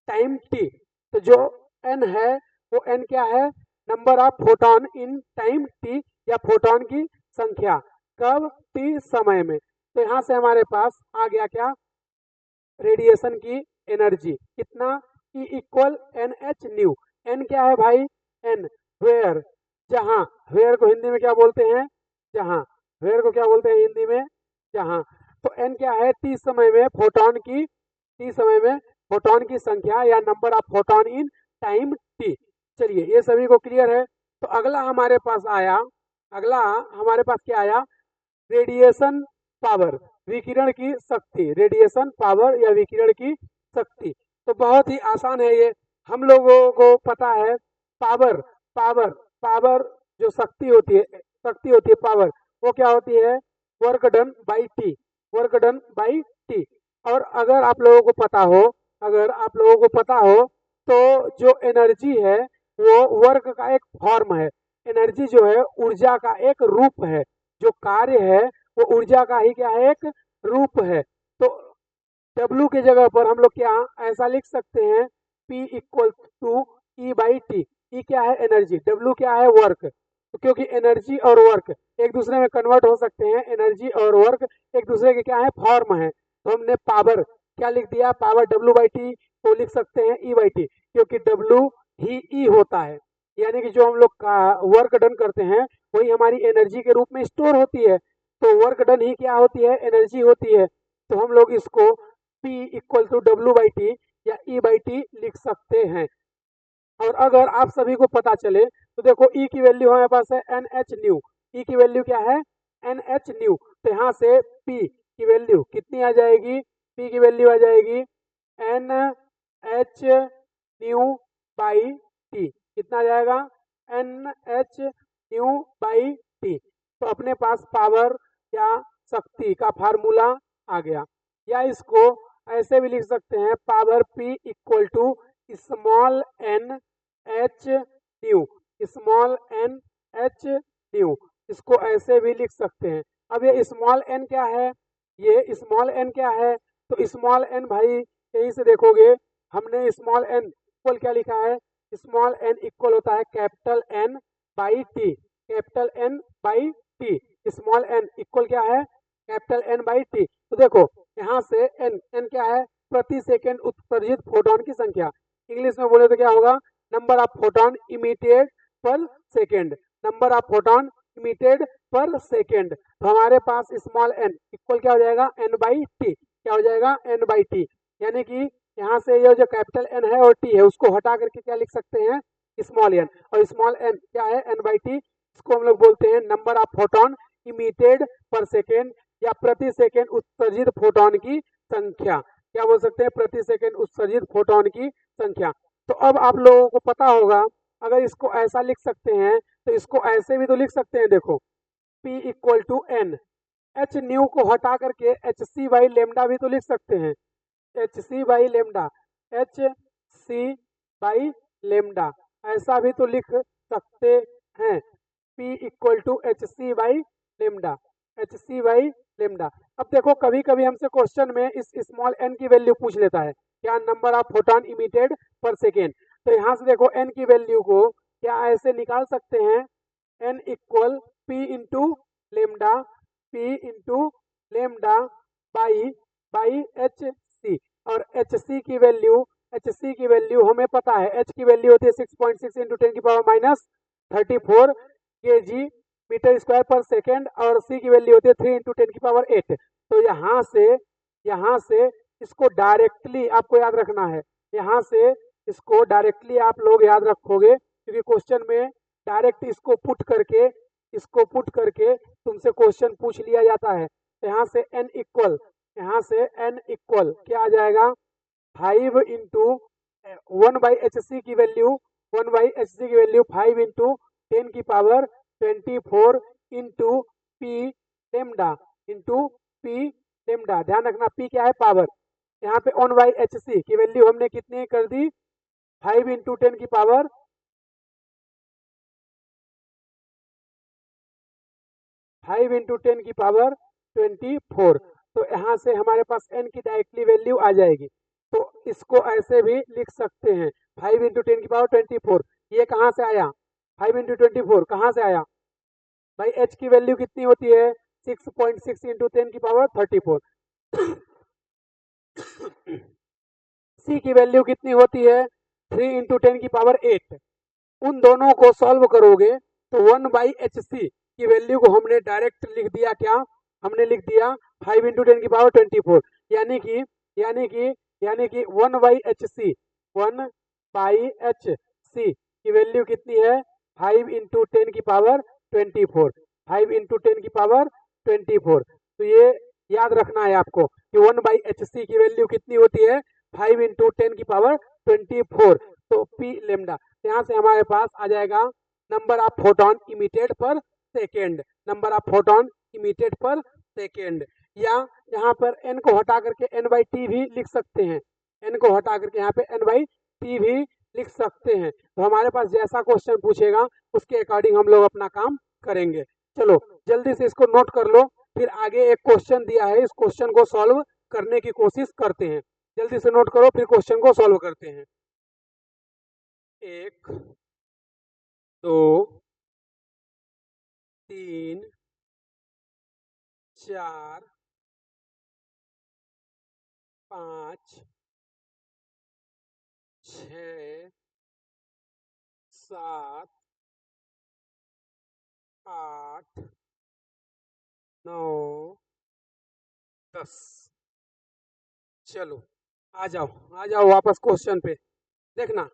time t। तो जो n है वो n क्या है, number of photon in time t या फोटोन की संख्या कब, t समय में। तो यहाँ से हमारे पास आ गया क्या, रेडिएशन की एनर्जी कितना, E equal n h nu. n क्या है भाई, n वेयर, जहां, वेयर को हिंदी में क्या बोलते हैं, जहां, वेयर को क्या बोलते हैं हिंदी में, जहां। तो n क्या है, t समय में फोटोन की, t समय में फोटोन की संख्या या number of photon in time t। चलिए ये सभी को क्लियर है। तो अगला हमारे पास आया, अगला हमारे पास क्या आया, रेडिएशन पावर, विकिरण की शक्ति, रेडिएशन पावर या विकिरण की शक्ति। तो बहुत ही आसान है ये, हम लोगों को पता है पावर, पावर, पावर जो शक्ति होती है, शक्ति होती है पावर, वो क्या होती है, work done by T, work done by T. और अगर आप लोगों को पता हो, अगर आप लोगों को पता हो तो जो एनर्जी है वो वर्क का एक फॉर्म है। एनर्जी जो है ऊर्जा का एक रूप है, जो कार्य है वो ऊर्जा का ही क्या है, एक रूप है। तो W के जगह पर हम लोग क्या ऐसा लिख सकते हैं, P equal to E by t. E क्या है, एनर्जी, W क्या है, वर्क। तो क्योंकि एनर्जी और वर्क एक दूसरे में कन्वर्ट हो सकते हैं, एनर्जी और वर्क एक दूसरे के क्या है, फॉर्म है, तो हमने पावर क्या लिख दिया, पावर W/T को लिख सकते हैं E/T, क्योंकि W ही E होता है, यानी कि जो हम लोग का वर्क डन करते हैं वही हमारी एनर्जी के रूप में स्टोर होती है, तो वर्क डन ही क्या होती है, एनर्जी होती है, तो हम लोग इसको P इक्वल टू W/T या E/T लिख सकते हैं। और अगर आप सभी को पता चले तो देखो E की वैल्यू हमारे पास है NH न्यू, E की वैल्यू क्या है, NH न्यू, तो यहाँ से P की वैल्यू कितनी आ जाएगी, P की वैल्यू आ जाएगी NH न्यू बाई T, कितना आ जाएगा, NH न्यू बाई T, तो अपने पास पावर या शक्ति का फार्मूला आ गया, या इसको ऐसे भी लिख सकते हैं, power P equal to small n h nu, small n h nu, इसको ऐसे भी लिख सकते हैं। अब ये स्मॉल एन क्या है, ये स्मॉल एन क्या है, तो स्मॉल एन भाई यही से देखोगे, हमने स्मॉल एन इक्वल क्या लिखा है, स्मॉल एन इक्वल होता है capital N by t, capital N by t, small n equal क्या है, कैपिटल एन बाई टी, तो देखो यहाँ से एन, एन क्या है, प्रति सेकेंड उत्सर्जित फोटोन की संख्या, इंग्लिश में बोले तो क्या होगा, नंबर ऑफ फोटोन इमिटेड पर second, number of photon emitted पर सेकेंड, तो हमारे पास स्मॉल एन इक्वल क्या हो जाएगा, एन बाई टी, क्या हो जाएगा, एन बाई टी, यानी कि यहाँ से ये जो कैपिटल एन है और टी है उसको हटा करके क्या लिख सकते हैं, स्मॉल एन, और स्मॉल एन क्या है, एन बाई टी, इसको हम लोग बोलते हैं नंबर ऑफ फोटोन इमिटेड पर सेकेंड या प्रति सेकेंड उत्सर्जित फोटोन की संख्या, क्या बोल सकते हैं, प्रति सेकेंड उत्सर्जित फोटोन की संख्या। तो अब आप लोगों को पता होगा, अगर इसको ऐसा लिख सकते हैं तो इसको ऐसे भी तो लिख सकते हैं, देखो P equal to n, h nu को हटा करके एच सी बाई लेमडा भी तो लिख सकते हैं, h C by lambda, h C by lambda, ऐसा भी तो लिख सकते हैं, P equal to h C by lambda, h C by lambda. अब देखो कभी कभी हमसे क्वेश्चन में इस स्मॉल एन की वैल्यू पूछ लेता है, क्या, नंबर ऑफ फोटोन इमिटेड पर सेकेंड, तो यहाँ से देखो एन की वैल्यू को क्या ऐसे निकाल सकते हैं, n equal p into lambda, p into lambda by by h c, और एच सी की वैल्यू, एच सी की वैल्यू हमें पता है, एच की वैल्यू होती है 6.6 इंटू 10 की पावर माइनस 34 के जी मीटर स्क्वायर पर सेकेंड, और सी की वैल्यू होती है 3 इंटू 10 की पावर 8, तो यहाँ से इसको डायरेक्टली आपको याद रखना है, यहाँ से इसको डायरेक्टली आप लोग याद रखोगे, क्योंकि क्वेश्चन में डायरेक्ट इसको पुट करके तुमसे क्वेश्चन पूछ लिया जाता है, तो यहाँ से n इक्वल, यहाँ से n इक्वल क्या आ जाएगा, 5 इंटू 1/hc की वैल्यू, 1/hc की वैल्यू 5 इंटू 10 की power 24 into P lambda, into P lambda, ध्यान रखना p क्या है, पावर, यहाँ पे 1/hc की वैल्यू हमने कितनी कर दी, 5 इंटू 10 की पावर 5 इंटू 10 की पावर 24, तो यहाँ से हमारे पास n की डायरेक्टली वैल्यू आ जाएगी, तो इसको ऐसे भी लिख सकते हैं, 5 इंटू 10 की पावर 24, ये कहाँ से आया, 5 इंटू 24 कहाँ से आया भाई, h की वैल्यू कितनी होती है, 6.6 इंटू 10 की पावर 34, c की वैल्यू कितनी होती है, 3 इंटू 10 की पावर 8, उन दोनों को सॉल्व करोगे तो 1/hc की वैल्यू को हमने डायरेक्ट लिख दिया, क्या हमने लिख दिया, 5 इंटू 10 की पावर 24, यानी कि 1/hc, 1/hc की वैल्यू कितनी है, 5 इंटू 10 की पावर 24, 5 इंटू 10 की पावर 24, तो ये याद रखना है आपको कि 1/hc की वैल्यू कितनी होती है, 5 इंटू 10 की पावर 24, तो पी लेमडा, यहाँ से हमारे पास आ जाएगा नंबर ऑफ फोटोन इमिटेड पर second, number of photon emitted पर सेकेंड, या यहाँ पर n को हटा करके n/t भी लिख सकते हैं, n को हटा करके यहाँ पे n/t भी लिख सकते हैं, तो हमारे पास जैसा क्वेश्चन पूछेगा उसके अकॉर्डिंग हम लोग अपना काम करेंगे। चलो जल्दी से इसको नोट कर लो, फिर आगे एक क्वेश्चन दिया है, इस क्वेश्चन को सॉल्व करने की कोशिश करते हैं, जल्दी से नोट करो, फिर क्वेश्चन को सॉल्व करते हैं। 1 2 3 4 5 6 7 8 9 10। चलो आ जाओ वापस क्वेश्चन पे। देखना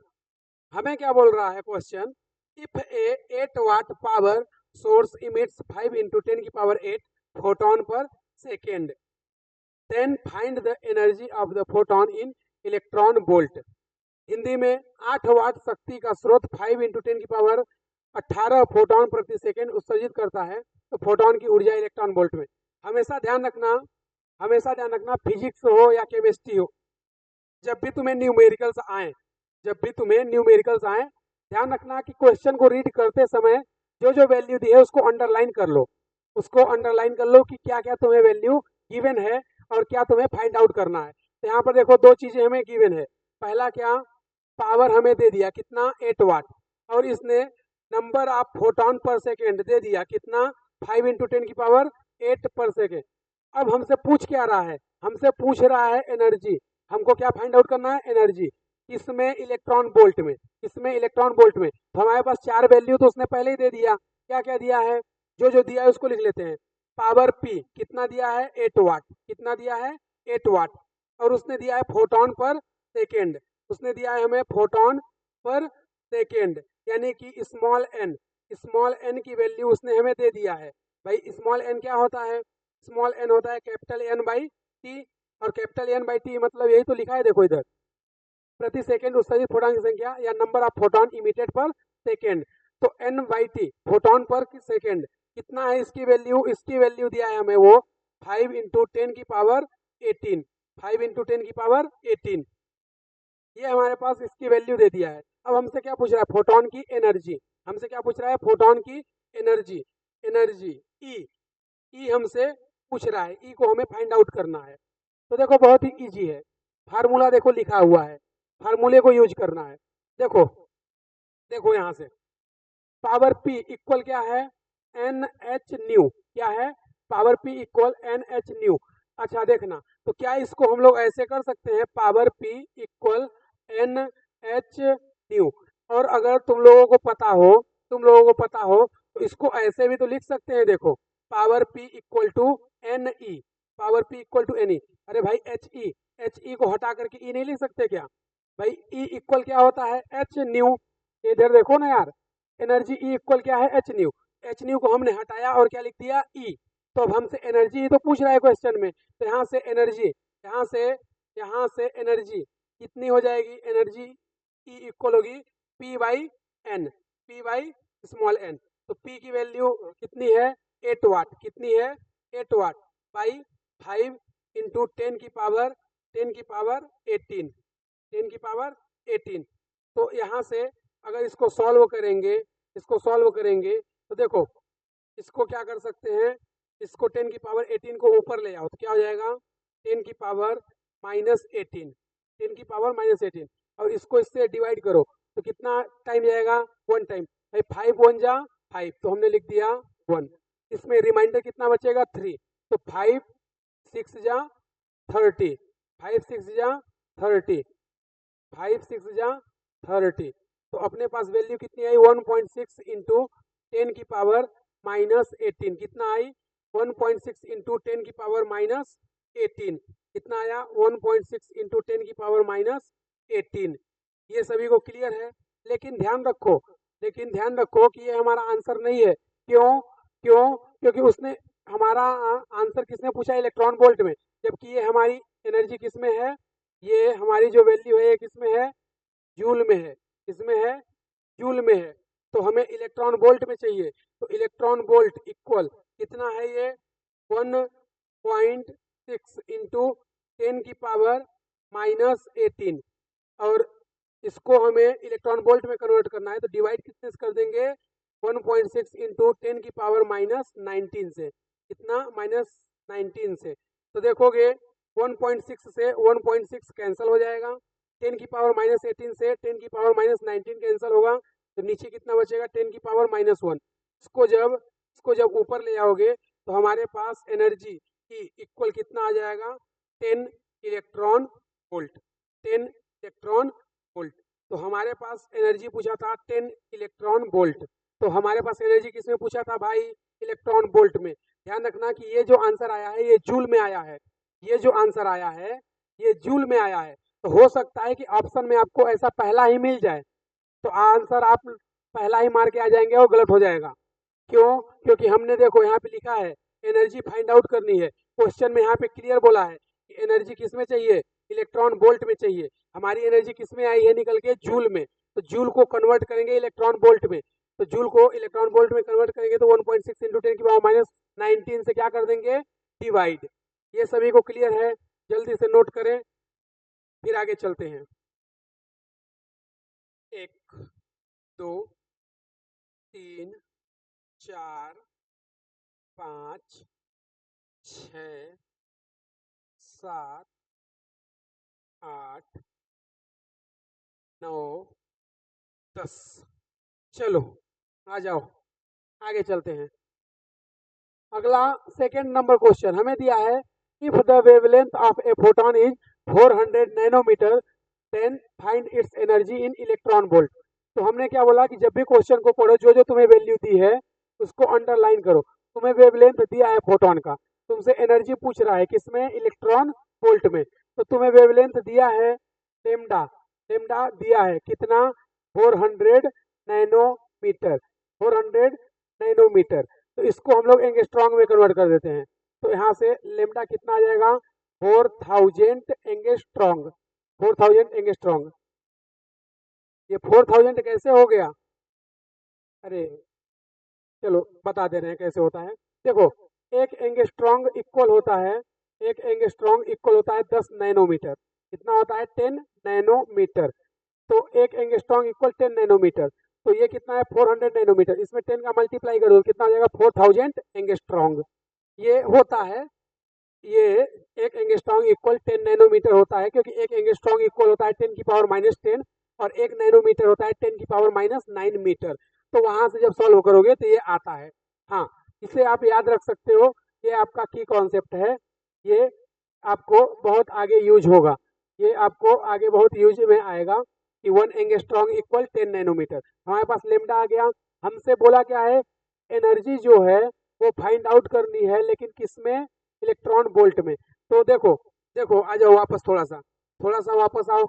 हमें क्या बोल रहा है question. If a 8 watt power source emits 5 into 10 की power 8 photon per second, then find the energy of the photon in electron volt. Hindi में 8 वाट शक्ति का स्रोत 5 इंटू 10 की पावर 18 फोटोन प्रति सेकेंड उत्सर्जित करता है, तो फोटोन की ऊर्जा इलेक्ट्रॉन वोल्ट में। हमेशा ध्यान रखना फिजिक्स हो या केमिस्ट्री हो, जब भी तुम्हें न्यूमेरिकल्स आए ध्यान रखना कि क्वेश्चन को रीड करते समय जो जो वैल्यू दी है उसको अंडरलाइन कर लो, कि क्या क्या तुम्हें वैल्यू गिवन है और क्या तुम्हें फाइंड आउट करना है। तो यहाँ पर देखो दो चीजें हमें गिवन है। पहला क्या, पावर हमें दे दिया कितना 8 वाट, और इसने number of photon per second दे दिया कितना 5 इंटू 10 की पावर 8 पर सेकेंड। अब हमसे पूछ क्या रहा है, हमसे पूछ रहा है एनर्जी। हमको क्या फाइंड आउट करना है, एनर्जी। इसमें इलेक्ट्रॉन वोल्ट में, तो हमारे पास 4 वैल्यू तो उसने पहले ही दे दिया। क्या क्या दिया है, जो जो दिया है उसको लिख लेते हैं। पावर पी कितना दिया है 8 वाट, कितना दिया है 8 वाट, और उसने दिया है फोटोन पर सेकेंड, उसने दिया है हमें फोटोन पर सेकेंड, यानी कि स्मॉल एन की वैल्यू उसने हमें दे दिया है। भाई स्मॉल एन क्या होता है, स्मॉल एन होता है कैपिटल एन बाई टी, और कैपिटल एन बाई टी मतलब यही तो लिखा है देखो इधर, प्रति सेकेंड उत्सर्जित फोटोन की संख्या या नंबर ऑफ फोटोन इमिटेड पर सेकेंड। तो N by T photon per second कितना है, इसकी वैल्यू दिया है हमें वो 5 इंटू 10 की पावर 18, 5 इंटू 10 की पावर 18, ये हमारे पास इसकी वैल्यू दे दिया है। अब हमसे क्या पूछ रहा है, फोटोन की एनर्जी। हमसे क्या पूछ रहा है, फोटोन की एनर्जी ई हमसे पूछ रहा है, ई को हमें फाइंड आउट करना है। तो देखो बहुत ही इजी है, फार्मूला देखो लिखा हुआ है, फार्मूले को यूज करना है। देखो यहां से पावर पी इक्वल क्या है, एन एच न्यू, क्या है power p equal n h nu. अच्छा देखना, तो क्या इसको हम लोग ऐसे कर सकते हैं, power p equal n h nu, और अगर तुम लोगों को पता हो तो इसको ऐसे भी तो लिख सकते हैं। देखो power p equal to n e, power p equal to n e. अरे भाई एच ई को हटा करके ई नहीं लिख सकते क्या, भाई ई इक्वल क्या होता है एच न्यू। इधर देखो ना यार, एनर्जी ई इक्वल क्या है एच न्यू को हमने हटाया और क्या लिख दिया ई। तो अब हमसे एनर्जी तो पूछ रहा है क्वेश्चन में, तो यहाँ से एनर्जी कितनी हो जाएगी, एनर्जी ई इक्वल होगी p by n, p by small n. तो पी की वैल्यू कितनी है 8 वाट, कितनी है 8 वाट बाई 5 इंटू 10 की पावर 18, 10 की पावर 18। तो यहाँ से अगर इसको सॉल्व करेंगे तो देखो इसको क्या कर सकते हैं, इसको 10 की पावर 18 को ऊपर ले आओ तो क्या हो जाएगा 10 की पावर माइनस 18, 10 की पावर माइनस 18, और इसको इससे डिवाइड करो तो कितना टाइम जाएगा 1 टाइम। भाई 5 1 जा 5, तो हमने लिख दिया 1, इसमें रिमाइंडर कितना बचेगा 3, तो 5 6 जा 30, 5 6 जा 30, 5 6 जा 30, तो अपने पास वैल्यू कितनी आई 1.6 इंटू 10 की पावर माइनस 18, कितना आई 1.6 इंटू 10 की पावर माइनस 18, कितना आया 1.6 इंटू 10 की पावर माइनस 18। ये सभी को क्लियर है, लेकिन ध्यान रखो कि ये हमारा आंसर नहीं है। क्योंकि उसने हमारा आंसर किसने पूछा, इलेक्ट्रॉन वोल्ट में, जबकि ये हमारी एनर्जी किसमें है, ये हमारी जो वैल्यू है ये किसमें है, जूल में है, किसमें है, जूल में है। तो हमें इलेक्ट्रॉन वोल्ट में चाहिए, तो इलेक्ट्रॉन वोल्ट इक्वल कितना है, ये 1.6 इंटू 10 की पावर माइनस 18, और इसको हमें इलेक्ट्रॉन वोल्ट में कन्वर्ट करना है, तो डिवाइड कितने से कर देंगे 1.6 इंटू 10 की पावर माइनस 19 से, कितना माइनस 19 से। तो देखोगे 1.6 से 1.6 कैंसिल हो जाएगा, 10 की पावर माइनस 18 से 10 की पावर माइनस 19 कैंसिल होगा, तो नीचे कितना बचेगा 10 की पावर माइनस 1। इसको जब इसको जब ऊपर ले जाओगे तो हमारे पास एनर्जी की इक्वल कितना आ जाएगा, 10 इलेक्ट्रॉन वोल्ट, 10 इलेक्ट्रॉन वोल्ट। तो हमारे पास एनर्जी पूछा था 10 इलेक्ट्रॉन वोल्ट, तो हमारे पास एनर्जी किसमें पूछा था भाई, इलेक्ट्रॉन वोल्ट में। ध्यान रखना कि ये जो आंसर आया है ये जूल में आया है, ये जो आंसर आया है ये जूल में आया है। तो हो सकता है कि ऑप्शन में आपको ऐसा पहला ही मिल जाए, तो आंसर आप पहला ही मार के आ जाएंगे और गलत हो जाएगा। क्यों? क्योंकि हमने देखो यहाँ पे लिखा है एनर्जी फाइंड आउट करनी है, क्वेश्चन में यहाँ पे क्लियर बोला है कि एनर्जी किस में चाहिए, इलेक्ट्रॉन वोल्ट में चाहिए। हमारी एनर्जी किस में आई है निकल के, जूल में। तो जूल को कन्वर्ट करेंगे इलेक्ट्रॉन वोल्ट में, तो जूल को इलेक्ट्रॉन वोल्ट में कन्वर्ट करेंगे तो 1.6 इंटू 10 की पावर माइनस 19 से क्या कर देंगे, डिवाइड। ये सभी को क्लियर है, जल्दी से नोट करें, फिर आगे चलते हैं। 1 2 3 4 5 6 7 8 9 10। चलो आ जाओ, आगे चलते हैं। अगला सेकेंड नंबर क्वेश्चन हमें दिया है, if the wavelength of a photon is 400 nanometer then find its energy in electron volt. तो हमने क्या बोला कि जब भी क्वेश्चन को पढ़ो, जो जो तुम्हें वैल्यू दी है उसको अंडरलाइन करो। तुम्हें वेवलेंथ दिया है फोटोन का, तुमसे एनर्जी पूछ रहा है किसमें, इलेक्ट्रॉन वोल्ट में। तो तुम्हें वेवलेंथ दिया है लेमडा, लेमडा दिया है कितना, 400 नैनोमीटर, 400 नैनोमीटर। तो इसको हम लोग एंगस्ट्रॉन्ग में कन्वर्ट कर देते हैं। तो यहाँ से लेमडा कितना आ जाएगा, 4000 एंगस्ट्रॉन्ग, 4000 एंगस्ट्रॉन्ग। ये 4000 कैसे हो गया, अरे चलो बता दे रहे हैं कैसे होता है। देखो, एक एंगस्ट्रॉन्ग इक्वल होता है, एक एंगस्ट्रॉन्ग इक्वल होता है 10 नैनोमीटर। कितना होता है, 10 नैनोमीटर। तो एक एंगस्ट्रॉन्ग इक्वल 10 नैनोमीटर। तो ये कितना है, 400 नैनोमीटर। इसमें 10 का मल्टीप्लाई करो कितना हो जाएगा, 4000 एंगस्ट्रॉन्ग। ये होता है, ये एक एंगस्ट्रॉन्ग इक्वल 10 नैनोमीटर होता है, क्योंकि एक एंगस्ट्रॉन्ग इक्वल होता है 10 की पावर माइनस 10 और एक नैनोमीटर होता है 10 की पावर माइनस 9 मीटर। तो वहां से जब सॉल्व करोगे तो ये आता है। हाँ, इसे आप याद रख सकते हो, ये आपका की कॉन्सेप्ट है, ये आपको बहुत आगे यूज होगा, ये आपको आगे बहुत यूज में आएगा कि 1 एंगस्ट्रॉन्ग इक्वल 10 नैनोमीटर। हमारे पास लेमडा आ गया। हमसे बोला क्या है, एनर्जी जो है वो फाइंड आउट करनी है, लेकिन किसमें, इलेक्ट्रॉन वोल्ट में। तो देखो, देखो आ जाओ वापस, थोड़ा सा वापस आओ।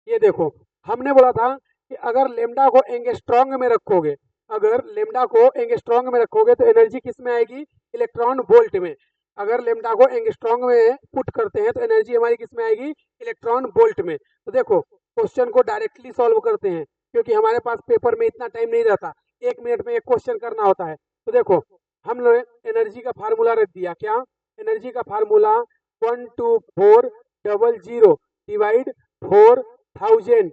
ये देखो, हमने बोला था कि अगर लेमडा को एंगस्ट्रॉन्ग में रखोगे, अगर लेमडा को एंगस्ट्रॉन्ग में रखोगे तो एनर्जी किस में आएगी, इलेक्ट्रॉन वोल्ट में। अगर लेमडा को एंगस्ट्रॉन्ग में पुट करते हैं तो एनर्जी हमारी किस में आएगी, इलेक्ट्रॉन वोल्ट में। तो देखो, क्वेश्चन को डायरेक्टली सॉल्व करते हैं, क्योंकि हमारे पास पेपर में इतना टाइम नहीं रहता, 1 मिनट में एक क्वेश्चन करना होता है। तो देखो, हम लोग एनर्जी का फार्मूला रख दिया, क्या, एनर्जी का फार्मूला 12400 डिवाइड 4000,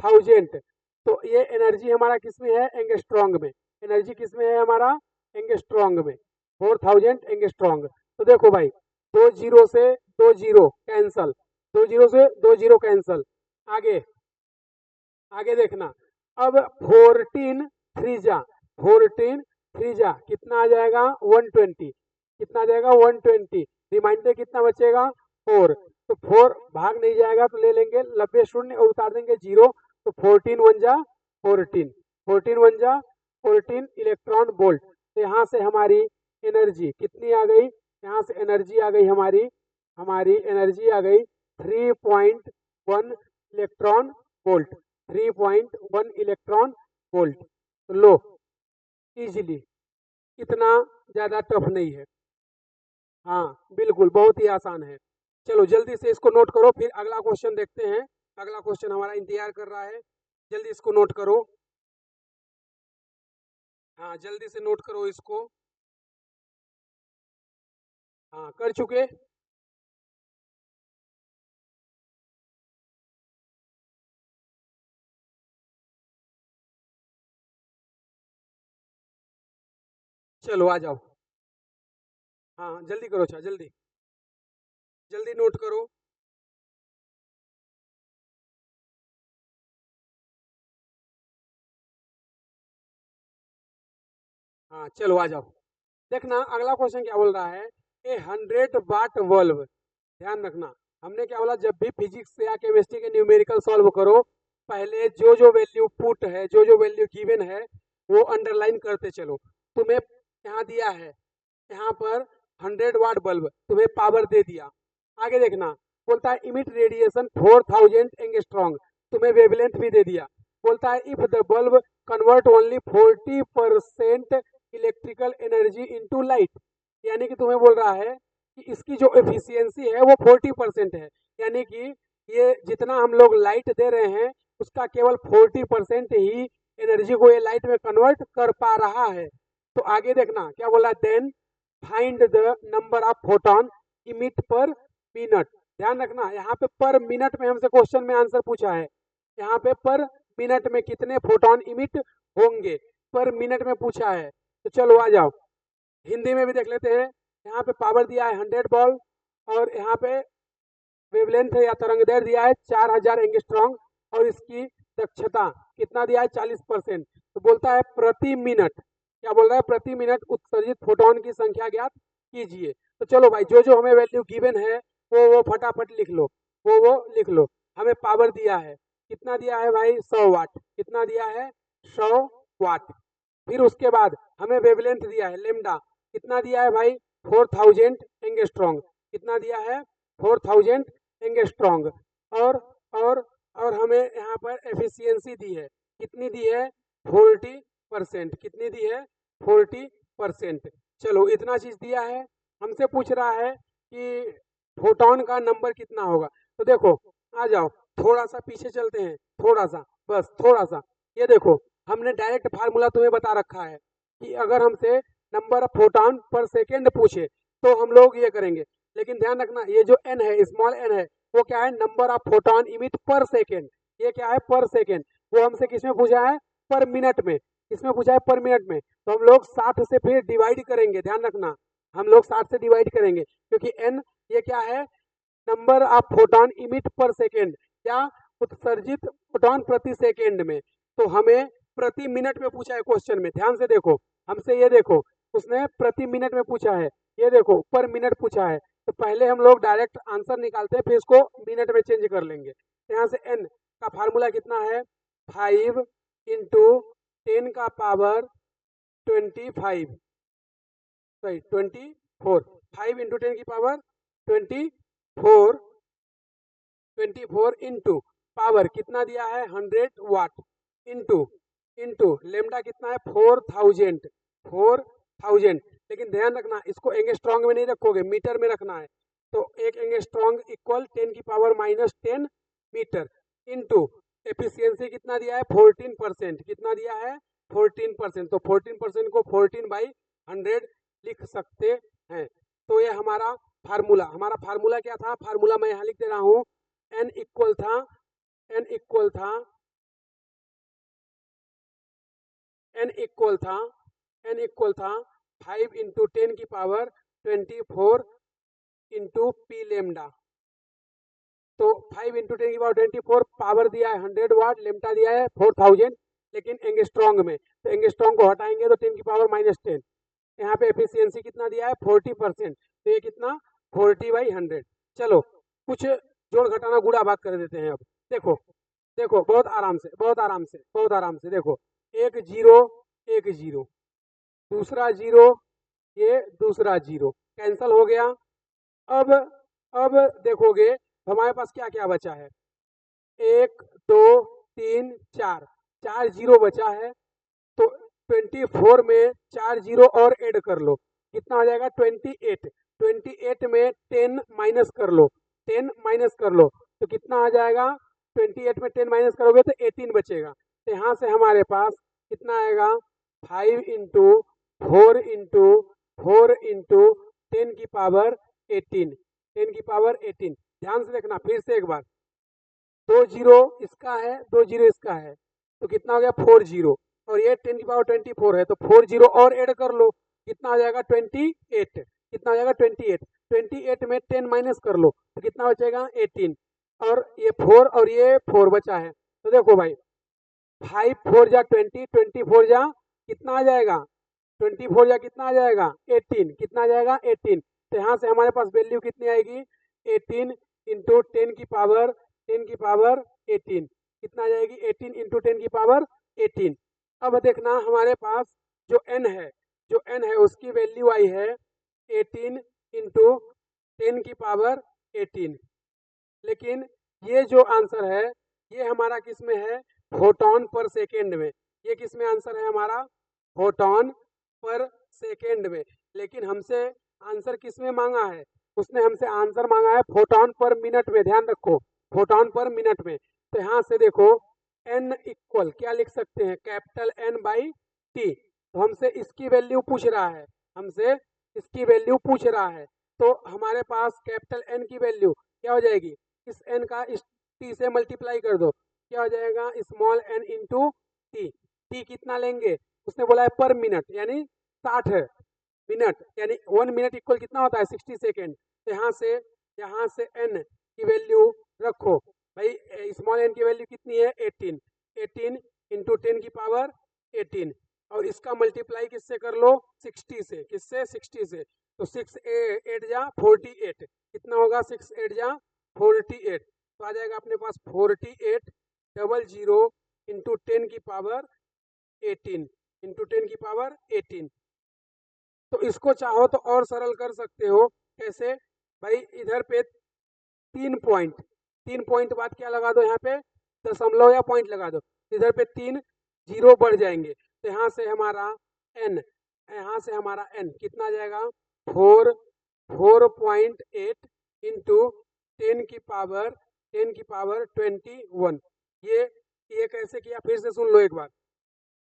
4000। तो ये एनर्जी हमारा किस में है, एंगस्ट्रॉन्ग में। एनर्जी किस में है हमारा, एंगस्ट्रॉन्ग में, 4000 एंगस्ट्रॉन्ग। तो देखो भाई, 2 जीरो से 2 जीरो कैंसल, 2 जीरो से 2 जीरो कैंसल। आगे, आगे देखना, अब 14 थ्रीजा, 14 थ्रीजा कितना आ जाएगा, 120। कितना आ जाएगा, 120। रिमाइंडर कितना बचेगा, 4। तो 4 भाग नहीं जाएगा तो ले लेंगे 90 शून्य और उतार देंगे 0। तो 14 वन जा 14, 14 वन जा 14 इलेक्ट्रॉन वोल्ट। तो यहाँ से हमारी एनर्जी कितनी आ गई, यहाँ से एनर्जी आ गई हमारी, हमारी एनर्जी आ गई 3.1 इलेक्ट्रॉन वोल्ट, 3.1 इलेक्ट्रॉन वोल्ट। तो लो, इजीली, इतना ज़्यादा टफ नहीं है। हाँ बिल्कुल, बहुत ही आसान है। चलो जल्दी से इसको नोट करो, फिर अगला क्वेश्चन देखते हैं। अगला क्वेश्चन हमारा इंतजार कर रहा है, जल्दी इसको नोट करो। हाँ जल्दी से नोट करो इसको। हाँ कर चुके, चलो आ जाओ। हाँ जल्दी करो, अच्छा जल्दी, जल्दी नोट करो। हाँ चलो आ जाओ। देखना अगला क्वेश्चन क्या बोल रहा है, ए 100 वाट बल्ब। ध्यान रखना, हमने क्या बोला, जब भी फिजिक्स या केमिस्ट्री के न्यूमेरिकल सॉल्व करो, पहले जो जो वैल्यू पुट है, जो जो वैल्यू गिवन है, वो अंडरलाइन करते चलो। तुम्हें यहाँ दिया है, यहाँ पर 100 वाट बल्ब, तुम्हें पावर दे दिया। आगे देखना, बोलता है इमिट रेडिएशन 4000 एंगस्ट्रॉन्ग, तुम्हें वेवलेंथ भी दे दिया। बोलता है if the bulb convert only 40% electrical energy into light, यानी कि तुम्हें बोल रहा है कि इसकी जो एफिशिएंसी है वो 40% है, यानी कि ये जितना हम लोग लाइट दे रहे हैं उसका केवल 40% ही एनर्जी को ये लाइट में कन्वर्ट कर पा रहा है। तो आगे देखना क्या बोला, then find the number of photon emit per minute. ध्यान रखना, यहाँ पे पर मिनट में हमसे क्वेश्चन में आंसर पूछा है, यहाँ पे पर मिनट में कितने फोटोन इमिट होंगे, पर मिनट में पूछा है। तो चलो आ जाओ, हिंदी में भी देख लेते हैं। यहाँ पे पावर दिया है 100 वॉल्ट, और यहाँ पे वेवलेंथ या तरंगदैर्घ्य दिया है 4000 एंगस्ट्रॉन्ग, और इसकी दक्षता कितना दिया है 40%। तो बोलता है प्रति मिनट, क्या बोल रहा है, प्रति मिनट उत्सर्जित फोटोन की संख्या ज्ञात कीजिए। तो चलो भाई, जो जो हमें वैल्यू गिवन है वो फटाफट लिख लो, वो लिख लो। हमें पावर दिया है, कितना दिया है भाई, 100 वाट। कितना दिया है, 100 वाट। फिर उसके बाद हमें वेवलेंथ दिया है लेमडा, कितना दिया है भाई, 4000 एंगस्ट्रॉन्ग। कितना दिया है, 4000 एंगस्ट्रॉन्ग। और और हमें यहाँ पर एफिशिएंसी दी है, कितनी दी है, 40%। कितनी दी है, 40%। चलो इतना चीज दिया है, हमसे पूछ रहा है कि फोटोन का नंबर कितना होगा। तो देखो आ जाओ, थोड़ा सा पीछे चलते हैं, थोड़ा सा, बस थोड़ा सा। ये देखो, हमने डायरेक्ट फार्मूला तुम्हें बता रखा है कि अगर हमसे number of photon per second पूछे तो हम लोग ये करेंगे। लेकिन ध्यान रखना, ये जो एन है, स्मॉल एन है, वो क्या है, नंबर ऑफ फोटोन इमिट पर सेकेंड। ये क्या है, पर सेकेंड। वो हमसे किसमें पूछा है, पर मिनट में। किसमें पूछा है, पर मिनट में। तो हम लोग 60 से फिर डिवाइड करेंगे, ध्यान रखना, हम लोग 60 से डिवाइड करेंगे, क्योंकि एन ये क्या है, नंबर ऑफ फोटोन इमिट पर सेकेंड, या उत्सर्जित फोटोन प्रति सेकेंड में। तो हमें प्रति मिनट में पूछा है क्वेश्चन में, ध्यान से देखो, हमसे ये देखो, उसने प्रति मिनट में पूछा है, ये देखो पर मिनट पूछा है। तो पहले हम लोग डायरेक्ट आंसर निकालते हैं, फिर इसको मिनट में चेंज कर लेंगे। यहाँ से एन का फार्मूला कितना है, 5 इंटू 10 का पावर 25, सॉरी 24, 5 इंटू 10 की पावर 24, 24 इंटू पावर कितना दिया है, 100 वाट, इंटू इंटू लेमडा कितना है, 4000। लेकिन ध्यान रखना, इसको एंगस्ट्रॉन्ग में नहीं रखोगे, मीटर में रखना है। तो एक एंगस्ट्रॉन्ग इक्वल 10 की पावर -10 मीटर, इंटू एफिशिएंसी कितना दिया है, 14%। कितना दिया है, 14%। तो 14% को 14/100 लिख सकते हैं। तो ये हमारा फार्मूला क्या था, फार्मूला मैं यहाँ लिख दे रहा हूँ। एन इक्वल था एन इक्वल था एन इक्वल था एन इक्वल था 5 इंटू 10 की पावर 24 इंटू पी लेमडा। तो 5 इंटू 10 की पावर 24, पावर दिया है 100 वाट, लेमडा दिया है 4000, लेकिन एंगस्ट्रॉन्ग में। तो एंगस्ट्रॉन्ग को हटाएंगे तो 10 की पावर -10। यहाँ पे एफिशिएंसी कितना दिया है, 40%। तो ये कितना, 40/100। चलो कुछ जोड़ घटाना गुणा भाग कर देते हैं। अब देखो देखो, बहुत आराम से, बहुत आराम से, बहुत आराम से देखो, 1 0 1 0, दूसरा 0, ये दूसरा 0 कैंसल हो गया। अब देखोगे तो हमारे पास क्या क्या बचा है, 1 2 3 4, 4 0 बचा है। तो 24 में 4 0 और ऐड कर लो, कितना हो जाएगा, 28। 28 में 10 माइनस कर लो, 10 माइनस कर लो, तो कितना आ जाएगा, 28 में 10 माइनस करोगे तो 18 बचेगा। तो यहाँ से हमारे पास कितना आएगा, 5 इंटू 4 इंटू 4 इंटू 10 की पावर 18, 10 की पावर 18। ध्यान से देखना, फिर से एक बार, 2 0 इसका है, 2 0 इसका है, तो कितना हो गया, 4 0, और ये 10 की पावर 24 है, तो 4 0 और ऐड कर लो, कितना आ जाएगा, 28। कितना आ जाएगा, 28। 28 में 10 माइनस कर लो, तो कितना बचेगा, 18, और ये 4 और ये 4 बचा है। तो देखो भाई, 5 4 जा 20, 24 जा कितना आ जाएगा, 24 या कितना आ जाएगा 18, कितना आ जाएगा 18। तो यहाँ से हमारे पास वैल्यू कितनी आएगी 18 इंटू 10 की पावर 18, कितना आ जाएगी 18 इंटू 10 की पावर 18। अब देखना हमारे पास जो n है उसकी वैल्यू आई है 18 इंटू 10 की पावर 18। लेकिन ये जो आंसर है ये हमारा किस में है फोटॉन पर सेकेंड में, ये किस में आंसर है हमारा फोटॉन पर सेकेंड में। लेकिन हमसे आंसर किस में मांगा है, उसने हमसे आंसर मांगा है फोटॉन पर मिनट में। ध्यान रखो फोटॉन पर मिनट में। तो यहाँ से देखो n इक्वल क्या लिख सकते हैं कैपिटल N बाई टी। तो हमसे इसकी वैल्यू पूछ रहा है, हमसे इसकी वैल्यू पूछ रहा है। तो हमारे पास कैपिटल N की वैल्यू क्या हो जाएगी, इस n का इस t से मल्टीप्लाई कर दो, क्या हो जाएगा small n into T. T कितना लेंगे, उसने बोला है पर मिनट यानी 60 मिनट, यानी 1 मिनट इक्वल कितना होता है 60 सेकेंड। तो यहाँ से n की वैल्यू रखो भाई, स्मॉल n की वैल्यू कितनी है 18 इंटू 10 की पावर 18, और इसका मल्टीप्लाई किससे कर लो 60 से, किससे 60 से। तो 6 8 जा 48, कितना होगा 6 8 जा 48। तो आ जाएगा अपने पास 4800 इंटू 10 की पावर 18 इंटू 10 की पावर 18। तो इसको चाहो तो और सरल कर सकते हो, कैसे भाई, इधर पे 3 पॉइंट बाद क्या लगा दो, यहाँ पे दशमलव या पॉइंट लगा दो, इधर पे 3 जीरो बढ़ जाएंगे। तो यहाँ से हमारा n, यहाँ से हमारा n कितना आ जाएगा 4.8 इंटू 10 की पावर 21। ये कैसे किया फिर से सुन लो एक बार।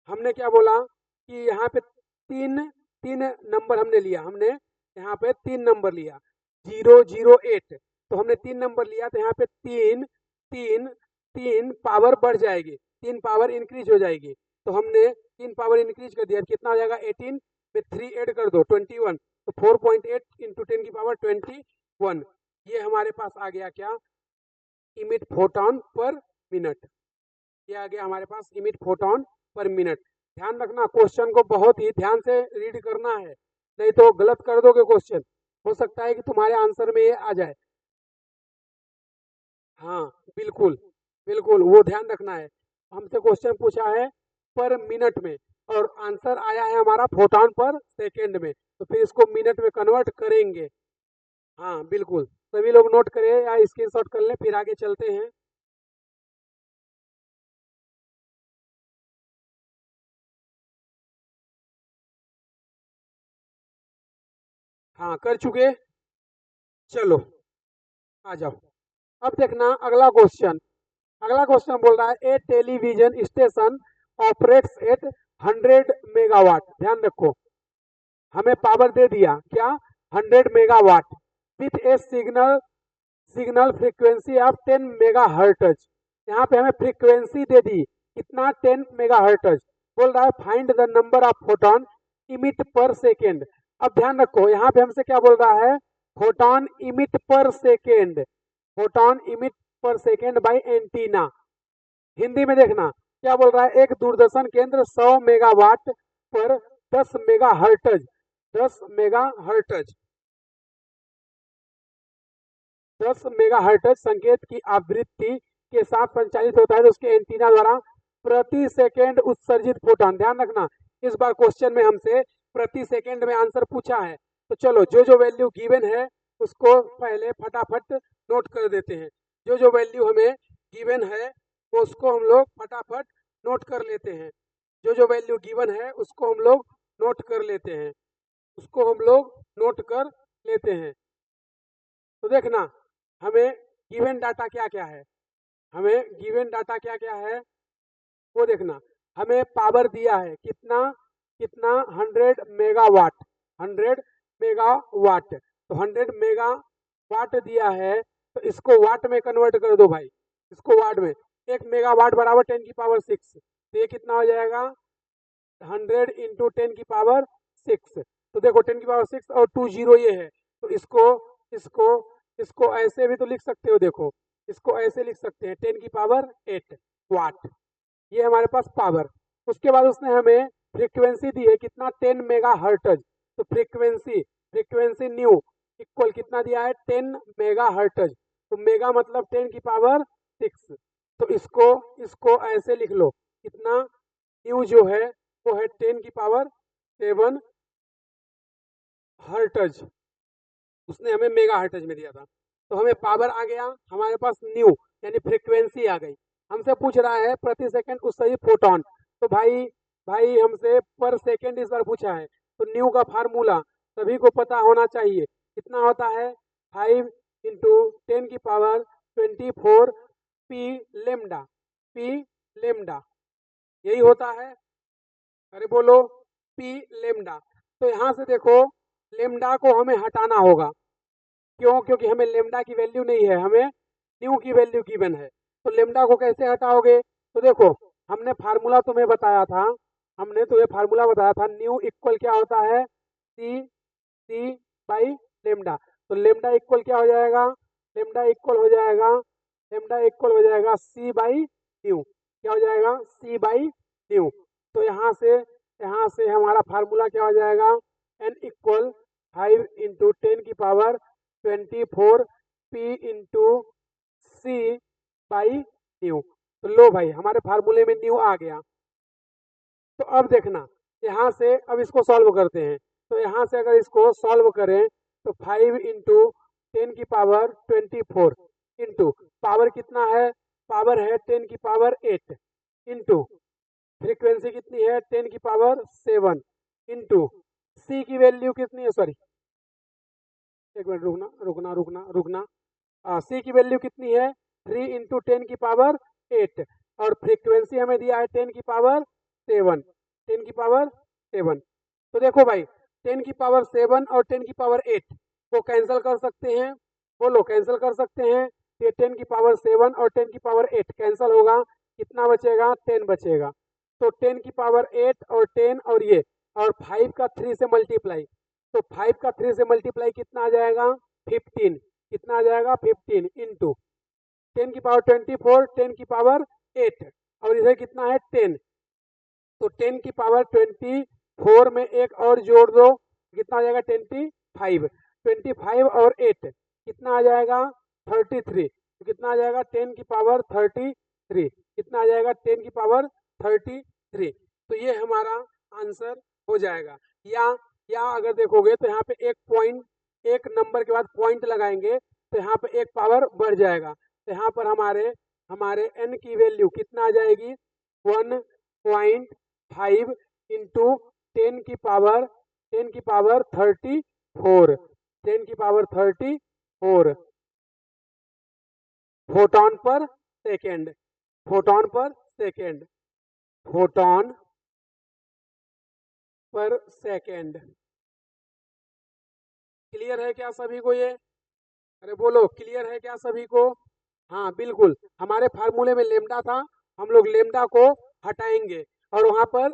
हमने क्या बोला कि यहाँ पे तीन नंबर हमने लिया, हमने यहाँ पे 3 नंबर लिया 008। तो हमने 3 नंबर लिया, तो यहाँ पे तीन पावर बढ़ जाएगी, 3 पावर इंक्रीज हो जाएगी। तो हमने 3 पावर इंक्रीज कर दिया, कितना हो जाएगा 18 में 3 ऐड कर दो 21। तो 4.8 इंटू 10 की पावर 21, ये हमारे पास आ गया क्या इमिट फोटॉन पर मिनट। ये आ गया हमारे पास इमिट फोटॉन पर मिनट। ध्यान रखना क्वेश्चन को बहुत ही ध्यान से रीड करना है, नहीं तो गलत कर दोगे क्वेश्चन, हो सकता है कि तुम्हारे आंसर में ये आ जाए। हाँ बिल्कुल बिल्कुल, वो ध्यान रखना है। हमसे क्वेश्चन पूछा है पर मिनट में और आंसर आया है हमारा फोटॉन पर सेकेंड में, तो फिर इसको मिनट में कन्वर्ट करेंगे। हाँ बिल्कुल, सभी लोग नोट करें या स्क्रीनशॉट कर लें, फिर आगे चलते हैं। हाँ कर चुके, चलो आ जाओ। अब देखना अगला क्वेश्चन। अगला क्वेश्चन बोल रहा है ए television station operates at 100 megawatt. ध्यान रखो हमें पावर दे दिया क्या 100 megawatt with A signal frequency of 10 mega hertz. यहाँ पे हमें फ्रीक्वेंसी दे दी कितना 10 मेगा हर्टज। बोल रहा है find the number of photon emit पर सेकेंड। अब ध्यान रखो यहाँ पे हमसे क्या बोल रहा है फोटॉन इमिट पर सेकेंड, फोटॉन इमिट पर सेकेंड बाय एंटीना। हिंदी में देखना क्या बोल रहा है, एक दूरदर्शन केंद्र 100 मेगावाट पर 10 mega hertz 10 mega hertz 10 mega hertz संकेत की आवृत्ति के साथ संचालित होता है, तो उसके एंटीना द्वारा प्रति सेकेंड उत्सर्जित फोटॉन। ध्यान रखना इस बार क्वेश्चन में हमसे प्रति सेकेंड में आंसर पूछा है। तो चलो जो वैल्यू गिवन है उसको पहले फटाफट नोट कर देते हैं। जो वैल्यू हमें गिवन है उसको हम लोग फटाफट नोट कर लेते हैं। जो वैल्यू गिवन है उसको हम लोग नोट कर लेते हैं, उसको हम लोग नोट कर लेते हैं। तो देखना हमें गिवन डाटा क्या क्या है, हमें गिवन डाटा क्या क्या है वो देखना। हमें पावर दिया है कितना 100 मेगावाट 100 मेगावाट। तो 100 मेगावाट दिया है, तो इसको वाट में कन्वर्ट कर दो भाई, इसको वाट में। 1 मेगावाट बराबर 10 की पावर 6, तो ये कितना हो जाएगा 100 इंटू 10 की पावर 6। तो देखो 10 की पावर 6 और 2 जीरो ये है, तो इसको ऐसे भी तो लिख सकते हो। देखो इसको ऐसे लिख सकते हैं 10 की पावर 8 वाट, ये हमारे पास पावर। उसके बाद उसने हमें फ्रीक्वेंसी दी है कितना 10 मेगा हर्टज। तो फ्रीक्वेंसी न्यू इक्वल कितना दिया है 10 मेगा हर्टज। तो मेगा मतलब 10 की पावर 6। तो इसको ऐसे लिख लो कितना न्यू जो है वो है 10 की पावर 7 हर्टज। उसने हमें मेगा हर्टज में दिया था। तो हमें पावर आ गया हमारे पास न्यू यानी फ्रीक्वेंसी आ गई। हमसे पूछ रहा है प्रति सेकंड उस सही फोटोन। तो भाई भाई हमसे पर सेकंड इस बार पूछा है। तो न्यू का फार्मूला सभी को पता होना चाहिए कितना होता है 5 × 10⁻24 पी लेमडा यही होता है। अरे बोलो पी लेमडा। तो यहाँ से देखो लेमडा को हमें हटाना होगा। क्यों? क्योंकि हमें लेमडा की वैल्यू नहीं है, हमें न्यू की वैल्यू गिवन है। तो लेमडा को कैसे हटाओगे? तो देखो हमने फार्मूला तुम्हें बताया था, न्यू इक्वल क्या होता है सी बाई लेमडा। तो लेमडा इक्वल क्या हो जाएगा? लेमडा इक्वल हो जाएगा सी बाई न्यू। क्या हो जाएगा? C by nu. तो यहाँ से हमारा फार्मूला क्या हो जाएगा? N equal 5 × 10⁻24 p into c by nu. तो लो भाई हमारे फार्मूले में न्यू आ गया। तो अब देखना यहाँ से अब इसको सॉल्व करते हैं। तो यहाँ से अगर इसको सॉल्व करें तो 5 × 10⁻24 इंटू पावर कितना है? पावर है 10⁸ इंटू फ्रीक्वेंसी कितनी है 10⁻7 इंटू सी की वैल्यू कितनी है? सॉरी एक मिनट रुकना। सी की वैल्यू कितनी है? 3 × 10⁸ और फ्रीक्वेंसी हमें दिया है 10⁻7। तो देखो भाई 10⁻7 और 10⁸ को कैंसिल कर सकते हैं। बोलो कैंसिल कर सकते हैं। ये 10⁻7 और 10⁸ कैंसिल होगा, कितना बचेगा? 10 बचेगा। तो 10⁸ और 10 और ये और 5 का 3 से मल्टीप्लाई। तो 5 का 3 से मल्टीप्लाई कितना आ जाएगा? 15। कितना आ जाएगा? 15 इंटू 10⁻24 10⁸ और इधर कितना है 10। तो 10⁻24 में एक और जोड़ दो, कितना आ जाएगा? 25 और 8 कितना आ जाएगा? 33। तो कितना आ जाएगा? 10⁻33। कितना आ जाएगा? 10⁻33। तो ये हमारा आंसर हो जाएगा। या अगर देखोगे तो यहाँ पे एक नंबर के बाद पॉइंट लगाएंगे तो यहाँ पे एक पावर बढ़ जाएगा। तो यहाँ पर हमारे n की वैल्यू कितना आ जाएगी? 1.5 into 10⁻34 10⁻34 photon per second. Clear है क्या सभी को ये? अरे बोलो क्लियर है क्या सभी को? हाँ बिल्कुल। हमारे फार्मूले में लेमडा था, हम लोग लेमडा को हटाएंगे और वहां पर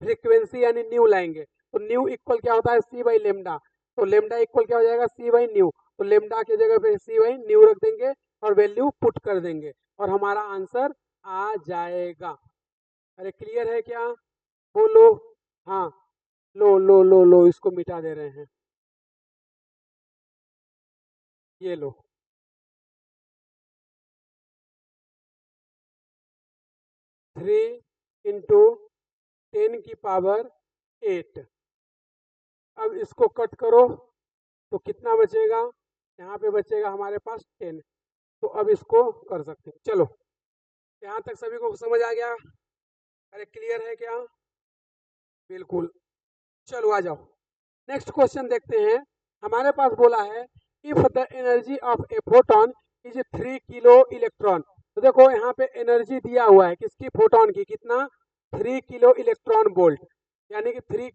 फ्रीक्वेंसी यानी न्यू लाएंगे। तो न्यू इक्वल क्या होता है? सी बाई लेमडा। तो लेमडा इक्वल क्या हो जाएगा? C by nu. तो लेमडा की जगह पे सी बाई न्यू रख देंगे और वैल्यू पुट कर देंगे और हमारा आंसर आ जाएगा। अरे क्लियर है क्या? बोलो। हाँ लो इसको मिटा दे रहे हैं। ये लो 3 × 10⁸। अब इसको कट करो तो कितना बचेगा? यहाँ पे बचेगा हमारे पास 10। तो अब इसको कर सकते हैं। चलो यहाँ तक सभी को समझ आ गया? अरे क्लियर है क्या? बिल्कुल। चलो आ जाओ नेक्स्ट क्वेश्चन देखते हैं। हमारे पास बोला है if the energy of a photon is 3 kilo electron. तो देखो यहाँ पे एनर्जी दिया हुआ है किसकी? फोटोन की। कितना? 3 किलो इलेक्ट्रॉन वोल्ट यानी कि 3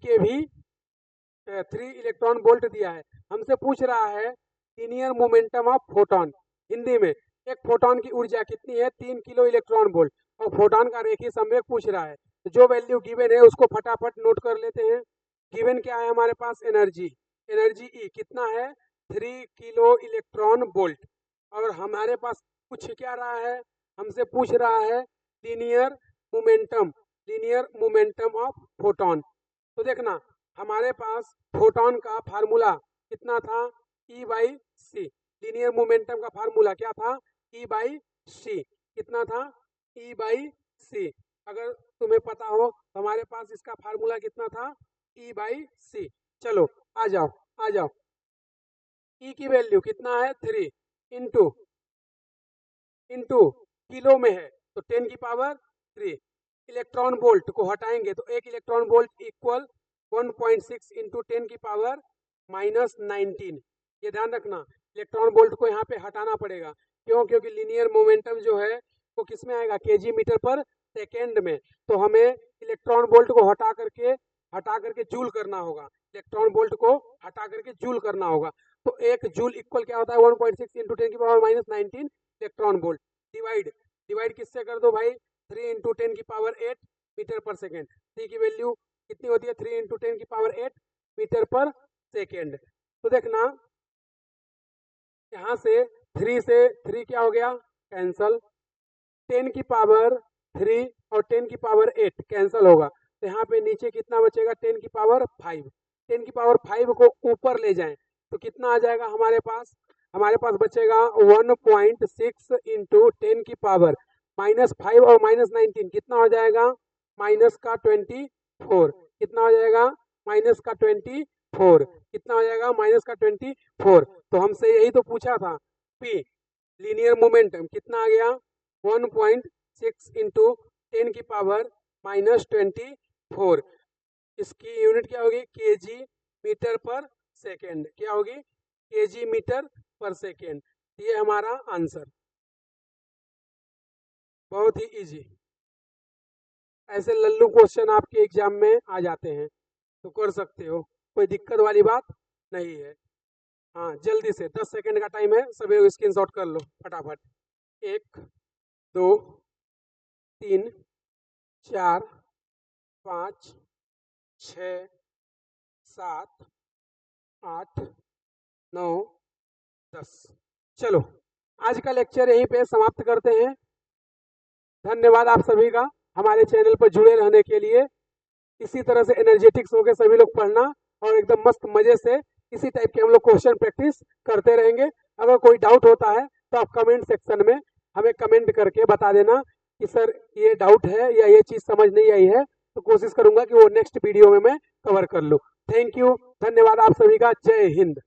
इलेक्ट्रॉन वोल्ट दिया है। हमसे पूछ रहा है linear momentum of photon. Hindi में एक फोटोन की ऊर्जा कितनी है? 3 किलो इलेक्ट्रॉन वोल्ट और फोटोन का रेखीय संवेग पूछ रहा है। तो जो वैल्यू गिवन है उसको फटाफट नोट कर लेते हैं। गिवन क्या है हमारे पास? एनर्जी ई कितना है? 3 किलो इलेक्ट्रॉन वोल्ट। और हमारे पास पूछ क्या रहा है? हमसे पूछ रहा है linear momentum. Linear momentum of photon. तो देखना हमारे पास फोटोन का फार्मूला कितना था, ई बाई सी। लीनियर मोमेंटम का फार्मूला क्या था, ई बाई सी। कितना था, ई बाई सी। अगर तुम्हें पता हो तो हमारे पास इसका फार्मूला कितना था, ई बाई सी। चलो आ जाओ आ जाओ। ई की वैल्यू कितना है, 3 इंटू किलो में है तो 10 की पावर 3। इलेक्ट्रॉन वोल्ट को हटाएंगे तो एक इलेक्ट्रॉन वोल्ट इक्वल 1.6 इंटू 10 की पावर -19। ये ध्यान रखना, इलेक्ट्रॉन वोल्ट को यहाँ पे हटाना पड़ेगा। क्यों, क्योंकि लीनियर मोमेंटम जो है वो किस में आएगा, केजी मीटर पर सेकेंड में। तो हमें इलेक्ट्रॉन वोल्ट को हटा करके जूल करना होगा। इलेक्ट्रॉन वोल्ट को हटा करके जूल करना होगा। तो एक जूल इक्वल क्या होता है, 1.6 इंटू 10 की पावर -19 इलेक्ट्रॉन वोल्ट। डिवाइड किससे कर दो भाई, 3 इंटू 10 की पावर 8 मीटर पर सेकेंड। सी की वैल्यू कितनी होती है, 3 इंटू 10 की पावर 8 मीटर पर सेकेंड। तो देखना यहाँ से 3 से 3 क्या हो गया, कैंसल। 10 की पावर 3 और 10 की पावर 8 कैंसल होगा। तो यहाँ पे नीचे कितना बचेगा, 10 की पावर 5। 10 की पावर 5 को ऊपर ले जाएं तो कितना आ जाएगा हमारे पास बचेगा 1.6 इंटू 10 की पावर -5 और -19 कितना हो जाएगा, माइनस का 24। कितना हो जाएगा, माइनस का 24। कितना हो जाएगा, माइनस का 24। तो हमसे यही तो पूछा था, पी लीनियर मोमेंटम कितना आ गया, 1.6 इंटू 10 की पावर -24। इसकी यूनिट क्या होगी, केजी मीटर पर सेकेंड। क्या होगी, केजी मीटर पर सेकेंड। ये हमारा आंसर, बहुत ही इजी। ऐसे लल्लू क्वेश्चन आपके एग्जाम में आ जाते हैं तो कर सकते हो, कोई दिक्कत वाली बात नहीं है। हाँ जल्दी से 10 सेकंड का टाइम है, सभी लोग स्क्रीनशॉट कर लो फटाफट। 1 2 3 4 5 6 7 8 9 10। चलो आज का लेक्चर यहीं पे समाप्त करते हैं। धन्यवाद आप सभी का हमारे चैनल पर जुड़े रहने के लिए। इसी तरह से एनर्जेटिक्स होकर सभी लोग पढ़ना और एकदम मस्त मजे से इसी टाइप के हम लोग क्वेश्चन प्रैक्टिस करते रहेंगे। अगर कोई डाउट होता है तो आप कमेंट सेक्शन में हमें कमेंट करके बता देना कि सर ये डाउट है या ये चीज़ समझ नहीं आई है, तो कोशिश करूंगा कि वो नेक्स्ट वीडियो में मैं कवर कर लूँ। थैंक यू, धन्यवाद आप सभी का। जय हिंद।